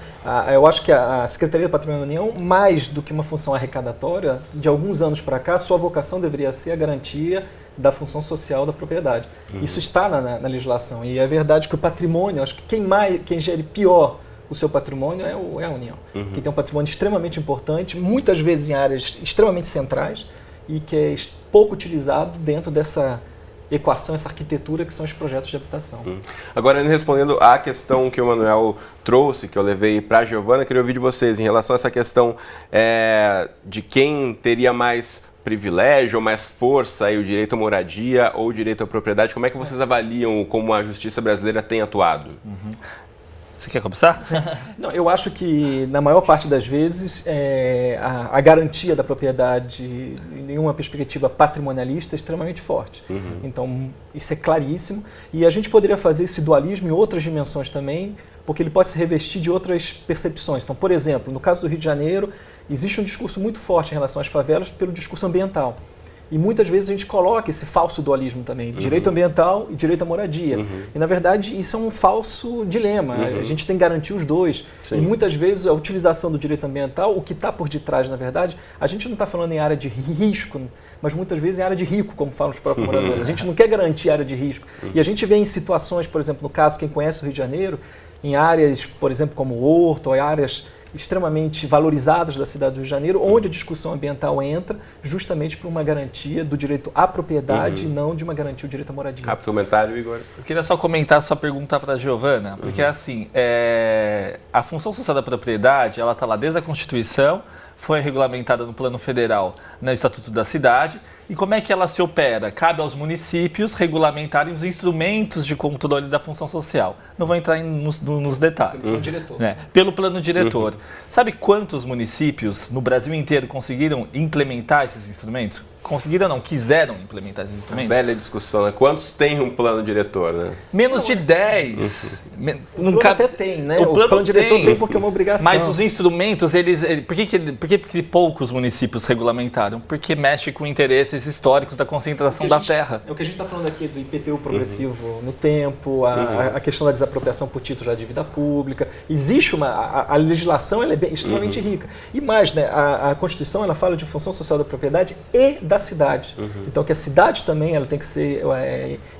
eu acho que a Secretaria do Patrimônio da União, mais do que uma função arrecadatória, de alguns anos para cá, sua vocação deveria ser a garantia da função social da propriedade. Isso está na legislação. E é verdade que o patrimônio, acho que quem gere pior o seu patrimônio é a União, que tem um patrimônio extremamente importante, muitas vezes em áreas extremamente centrais e que é pouco utilizado dentro dessa equação, essa arquitetura que são os projetos de habitação. Agora, respondendo à questão que o Manuel trouxe, que eu levei para a Giovana, queria ouvir de vocês em relação a essa questão de quem teria mais privilégio ou mais força, aí, o direito à moradia ou o direito à propriedade. Como é que vocês avaliam como a justiça brasileira tem atuado? Você quer começar? Não, eu acho que, na maior parte das vezes, a garantia da propriedade, em uma perspectiva patrimonialista, é extremamente forte. Então, isso é claríssimo. E a gente poderia fazer esse dualismo em outras dimensões também, porque ele pode se revestir de outras percepções. Então, por exemplo, no caso do Rio de Janeiro, existe um discurso muito forte em relação às favelas pelo discurso ambiental. E muitas vezes a gente coloca esse falso dualismo também, direito ambiental e direito à moradia. E na verdade isso é um falso dilema, a gente tem que garantir os dois. Sim. E muitas vezes a utilização do direito ambiental, o que está por detrás na verdade, a gente não está falando em área de risco, mas muitas vezes em área de rico, como falam os próprios moradores. A gente não quer garantir área de risco. E a gente vê em situações, por exemplo, no caso, quem conhece o Rio de Janeiro, em áreas, por exemplo, como o Horto, ou áreas extremamente valorizadas da cidade do Rio de Janeiro, onde a discussão ambiental entra justamente por uma garantia do direito à propriedade e não de uma garantia do direito à moradia. Rápido comentário, Igor. Eu queria só comentar, só perguntar para a Giovana, porque assim, a função social da propriedade, ela está lá desde a Constituição, foi regulamentada no Plano Federal, no Estatuto da Cidade. E como é que ela se opera? Cabe aos municípios regulamentarem os instrumentos de controle da função social. Não vou entrar nos detalhes. Pelo plano diretor. Pelo plano diretor. Sabe quantos municípios no Brasil inteiro conseguiram implementar esses instrumentos? Conseguiram não, quiseram implementar esses instrumentos? Velha discussão, né? Quantos tem um plano diretor, né? Menos de 10. O plano até tem, né? O plano diretor tem porque é uma obrigação. Mas os instrumentos, por que poucos municípios regulamentaram? Porque mexe com interesses históricos da concentração da terra. É o que a gente está falando aqui do IPTU progressivo no tempo, a questão da desapropriação por título de dívida pública. Existe a legislação, ela é extremamente rica. E mais, né? A Constituição, ela fala de função social da propriedade e da cidade. Então, que a cidade também ela tem que ser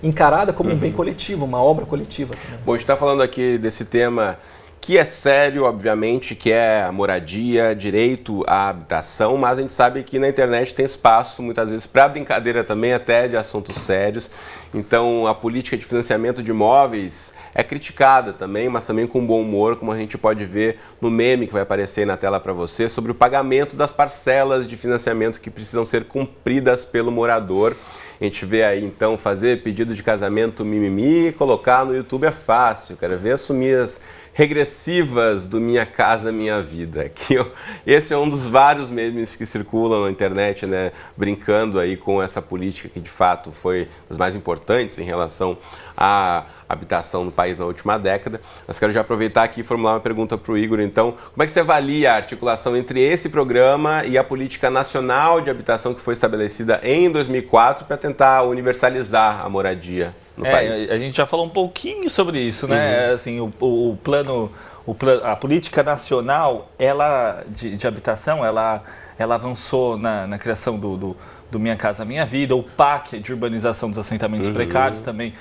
encarada como um bem coletivo, uma obra coletiva também. Bom, a gente está falando aqui desse tema que é sério, obviamente, que é a moradia, direito à habitação, mas a gente sabe que na internet tem espaço, muitas vezes, para brincadeira também, até de assuntos sérios. Então, a política de financiamento de imóveis é criticada também, mas também com bom humor, como a gente pode ver no meme que vai aparecer aí na tela para você, sobre o pagamento das parcelas de financiamento que precisam ser cumpridas pelo morador. A gente vê aí, então, fazer pedido de casamento mimimi, colocar no YouTube é fácil, quero ver assumir as regressivas do Minha Casa Minha Vida. Esse é um dos vários memes que circulam na internet, né, brincando aí com essa política que de fato foi das mais importantes em relação à habitação no país na última década. Mas quero já aproveitar aqui e formular uma pergunta para o Igor, então, como é que você avalia a articulação entre esse programa e a política nacional de habitação que foi estabelecida em 2004 para tentar universalizar a moradia no país? A gente já falou um pouquinho sobre isso, né? Assim, a política nacional, ela de habitação, ela avançou na criação do Minha Casa Minha Vida, o PAC de urbanização dos assentamentos precários também,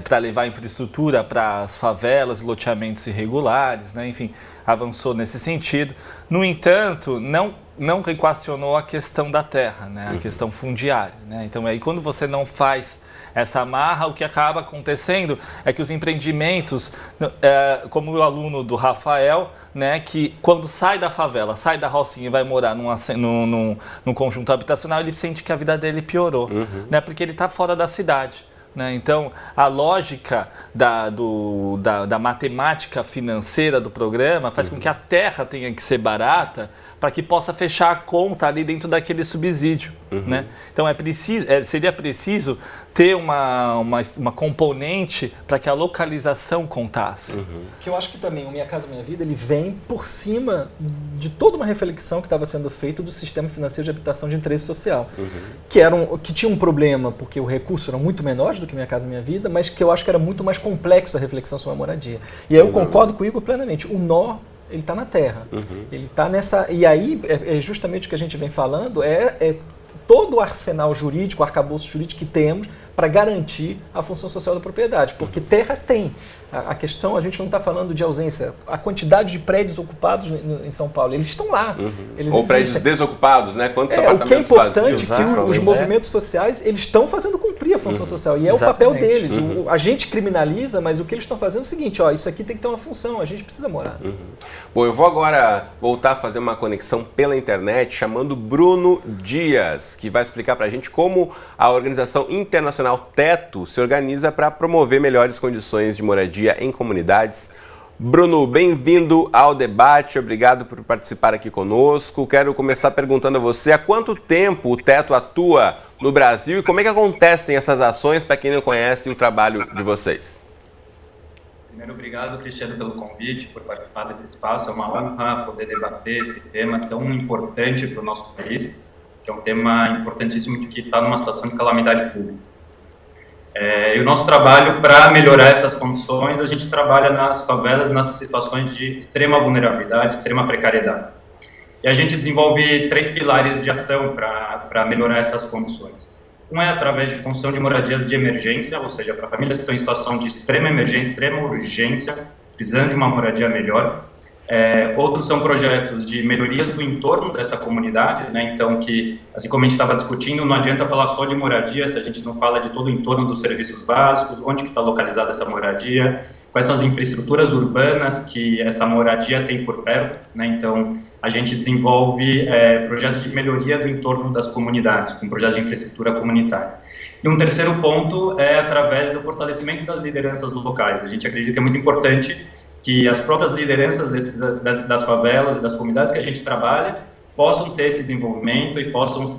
para levar infraestrutura para as favelas e loteamentos irregulares, né? Enfim, avançou nesse sentido. No entanto, não equacionou a questão da terra, né? A questão fundiária, né? Então, aí quando você não faz essa amarra, o que acaba acontecendo é que os empreendimentos, como o aluno do Rafael, né, que quando sai da favela, sai da rocinha e vai morar num conjunto habitacional, ele sente que a vida dele piorou, né, porque ele está fora da cidade. Né? Então, a lógica da matemática financeira do programa faz com que a terra tenha que ser barata para que possa fechar a conta ali dentro daquele subsídio. Né? Então, seria preciso ter uma componente para que a localização contasse. Que eu acho que também o Minha Casa Minha Vida ele vem por cima de toda uma reflexão que estava sendo feita do sistema financeiro de habitação de interesse social, que tinha um problema porque o recurso era muito menor do que Minha Casa Minha Vida, mas que eu acho que era muito mais complexo a reflexão sobre a moradia. E aí eu concordo com o Igor plenamente. O nó ele está na terra. Ele está nessa. E aí é justamente o que a gente vem falando, é todo o arsenal jurídico, o arcabouço jurídico que temos para garantir a função social da propriedade, porque terra tem. A questão, a gente não está falando de ausência. A quantidade de prédios ocupados em São Paulo, eles estão lá. Eles ou prédios desocupados, né? Quantos apartamentos o que é importante vazios, que os movimentos sociais, eles estão fazendo cumprir a função social. E é o papel deles. A gente criminaliza, mas o que eles estão fazendo é o seguinte, isso aqui tem que ter uma função, a gente precisa morar. Bom, eu vou agora voltar a fazer uma conexão pela internet, chamando Bruno Dias, que vai explicar para a gente como a Organização Internacional Teto se organiza para promover melhores condições de moradia em comunidades. Bruno, bem-vindo ao debate, obrigado por participar aqui conosco. Quero começar perguntando a você há quanto tempo o Teto atua no Brasil e como é que acontecem essas ações para quem não conhece o trabalho de vocês. Primeiro, obrigado, Cristiano, pelo convite, por participar desse espaço. É uma honra poder debater esse tema tão importante para o nosso país. que é um tema importantíssimo que está numa situação de calamidade pública. E o nosso trabalho, para melhorar essas condições, a gente trabalha nas favelas, nas situações de extrema vulnerabilidade, extrema precariedade. E a gente desenvolve 3 pilares de ação para melhorar essas condições. Um é através de construção de moradias de emergência, ou seja, para famílias que estão em situação de extrema emergência, extrema urgência, precisando de uma moradia melhor. Outros são projetos de melhorias do entorno dessa comunidade, né? Então, que, assim como a gente estava discutindo, não adianta falar só de moradia se a gente não fala de todo o entorno dos serviços básicos, onde que está localizada essa moradia, quais são as infraestruturas urbanas que essa moradia tem por perto, né? Então, a gente desenvolve projetos de melhoria do entorno das comunidades, com projetos de infraestrutura comunitária. E um terceiro ponto é através do fortalecimento das lideranças locais. A gente acredita que é muito importante que as próprias lideranças das favelas e das comunidades que a gente trabalha possam ter esse desenvolvimento e possam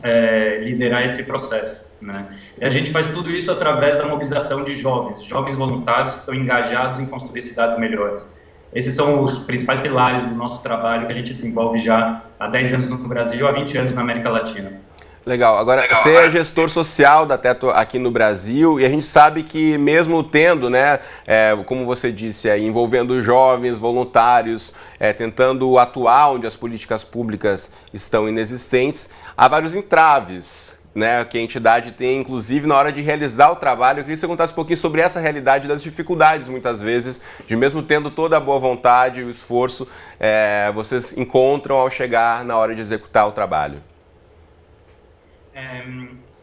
liderar esse processo, né? E a gente faz tudo isso através da mobilização de jovens voluntários que estão engajados em construir cidades melhores. Esses são os principais pilares do nosso trabalho que a gente desenvolve já há 10 anos no Brasil, há 20 anos na América Latina. Legal. Agora, você é gestor social da Teto aqui no Brasil e a gente sabe que mesmo tendo, né, como você disse, envolvendo jovens, voluntários, tentando atuar onde as políticas públicas estão inexistentes, há vários entraves, né, que a entidade tem, inclusive, na hora de realizar o trabalho. Eu queria que você contasse um pouquinho sobre essa realidade das dificuldades, muitas vezes, de mesmo tendo toda a boa vontade e o esforço, vocês encontram ao chegar na hora de executar o trabalho.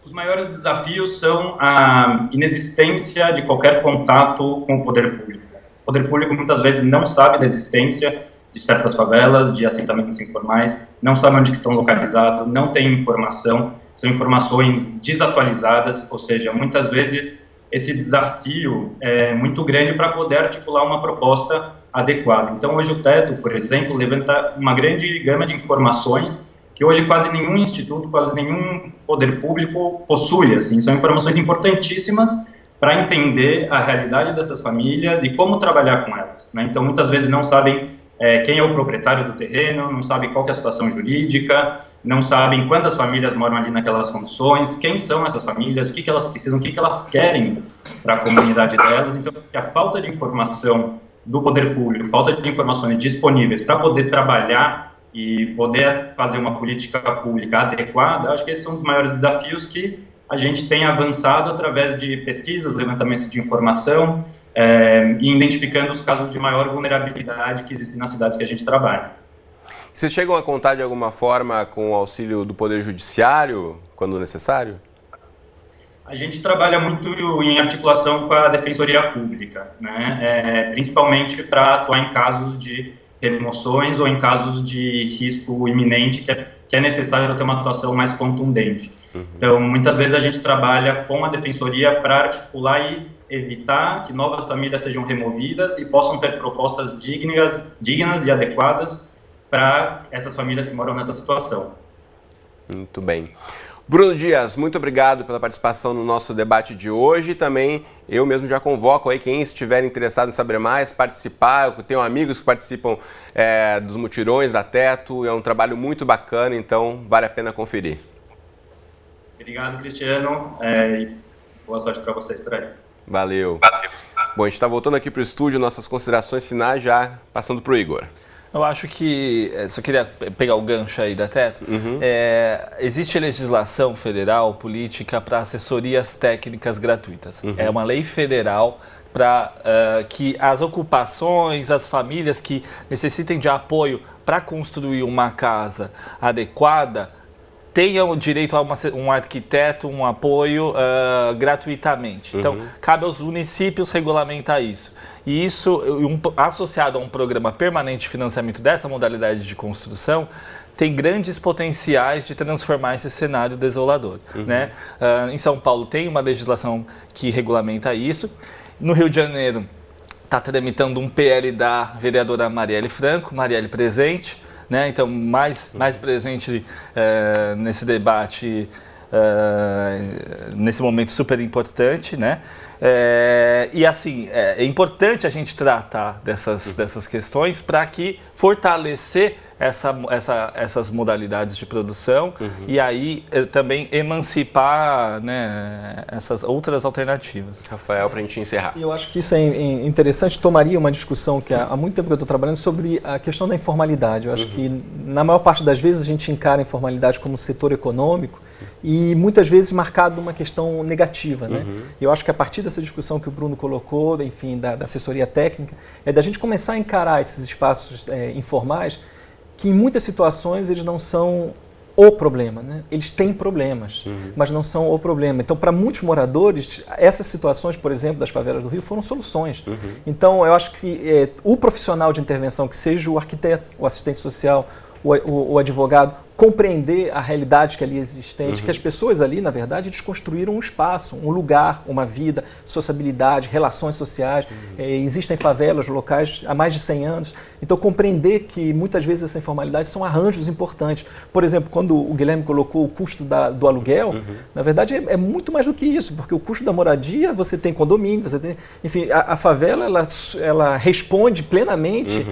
Os maiores desafios são a inexistência de qualquer contato com o poder público. O poder público muitas vezes não sabe da existência de certas favelas, de assentamentos informais, não sabe onde estão localizados, não tem informação, são informações desatualizadas, ou seja, muitas vezes esse desafio é muito grande para poder articular uma proposta adequada. Então hoje o Teto, por exemplo, levanta uma grande gama de informações que hoje quase nenhum instituto, quase nenhum poder público possui, assim, são informações importantíssimas para entender a realidade dessas famílias e como trabalhar com elas, né? Então, muitas vezes não sabem quem é o proprietário do terreno, não sabem qual que é a situação jurídica, não sabem quantas famílias moram ali naquelas condições, quem são essas famílias, o que elas precisam, o que elas querem para a comunidade delas. Então, a falta de informação do poder público, falta de informações disponíveis para poder trabalhar e poder fazer uma política pública adequada, acho que esses são os maiores desafios que a gente tem avançado através de pesquisas, levantamentos de informação e identificando os casos de maior vulnerabilidade que existem nas cidades que a gente trabalha. Vocês chegam a contar de alguma forma com o auxílio do Poder Judiciário, quando necessário? A gente trabalha muito em articulação com a Defensoria Pública, né? Principalmente para atuar em casos de remoções ou em casos de risco iminente que é necessário ter uma atuação mais contundente. Então, muitas vezes a gente trabalha com a Defensoria para articular e evitar que novas famílias sejam removidas e possam ter propostas dignas e adequadas para essas famílias que moram nessa situação. Muito bem. Bruno Dias, muito obrigado pela participação no nosso debate de hoje. Também eu mesmo já convoco aí quem estiver interessado em saber mais, participar. Eu tenho amigos que participam dos mutirões da Teto. É um trabalho muito bacana, então vale a pena conferir. Obrigado, Cristiano. E boa sorte para vocês por aí. Valeu. Bom, a gente está voltando aqui para o estúdio, nossas considerações finais já passando para o Igor. Eu acho que, só queria pegar o gancho aí da Teto, existe legislação federal, política, para assessorias técnicas gratuitas. É uma lei federal para que as ocupações, as famílias que necessitem de apoio para construir uma casa adequada, tenham direito a um arquiteto, um apoio gratuitamente. Então, cabe aos municípios regulamentar isso. E isso, associado a um programa permanente de financiamento dessa modalidade de construção, tem grandes potenciais de transformar esse cenário desolador, né? Em São Paulo tem uma legislação que regulamenta isso. No Rio de Janeiro está tramitando um PL da vereadora Marielle Franco, Marielle presente, né? Então, mais presente nesse debate, nesse momento super importante, né? E assim, é importante a gente tratar dessas questões para que fortalecer essas modalidades de produção e aí também emancipar, né, essas outras alternativas. Rafael, para a gente encerrar. Eu acho que isso é interessante, tomaria uma discussão que há muito tempo que eu estou trabalhando sobre a questão da informalidade. Eu acho que na maior parte das vezes a gente encara a informalidade como setor econômico e muitas vezes marcado uma questão negativa, né? Eu acho que a partir dessa discussão que o Bruno colocou, enfim, da assessoria técnica, é da gente começar a encarar esses espaços informais que em muitas situações eles não são o problema, né? Eles têm problemas, mas não são o problema. Então, para muitos moradores, essas situações, por exemplo, das favelas do Rio, foram soluções. Então, eu acho que o profissional de intervenção, que seja o arquiteto, o assistente social, o advogado, compreender a realidade que ali é existente, que as pessoas ali, na verdade, eles construíram um espaço, um lugar, uma vida, sociabilidade, relações sociais. Existem favelas locais há mais de 100 anos. Então, compreender que muitas vezes essa informalidade são arranjos importantes. Por exemplo, quando o Guilherme colocou o custo do aluguel, na verdade é muito mais do que isso, porque o custo da moradia, você tem condomínio, você tem... Enfim, a favela, ela responde plenamente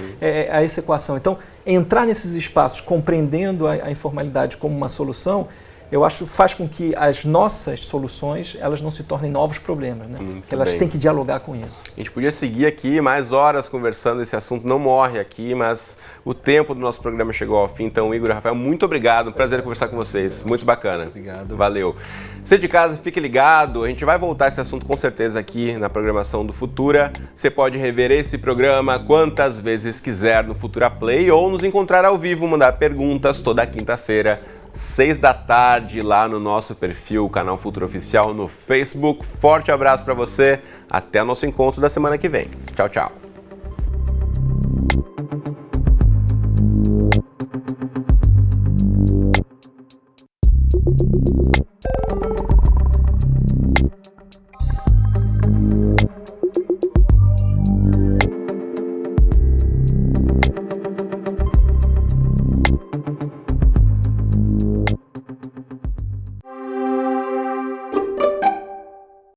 a essa equação. Então, entrar nesses espaços compreendendo a informalidade como uma solução, eu acho faz com que as nossas soluções elas não se tornem novos problemas, né? Elas têm que dialogar com isso. A gente podia seguir aqui mais horas conversando, esse assunto não morre aqui, mas o tempo do nosso programa chegou ao fim. Então, Igor e Rafael, muito obrigado, um prazer conversar com vocês, muito bacana. Obrigado. Valeu. Você de casa, fique ligado, a gente vai voltar a esse assunto com certeza aqui na programação do Futura. Você pode rever esse programa quantas vezes quiser no Futura Play ou nos encontrar ao vivo, mandar perguntas toda quinta-feira, 6 da tarde, lá no nosso perfil, canal Futura Oficial no Facebook. Forte abraço para você, até o nosso encontro da semana que vem. Tchau, tchau.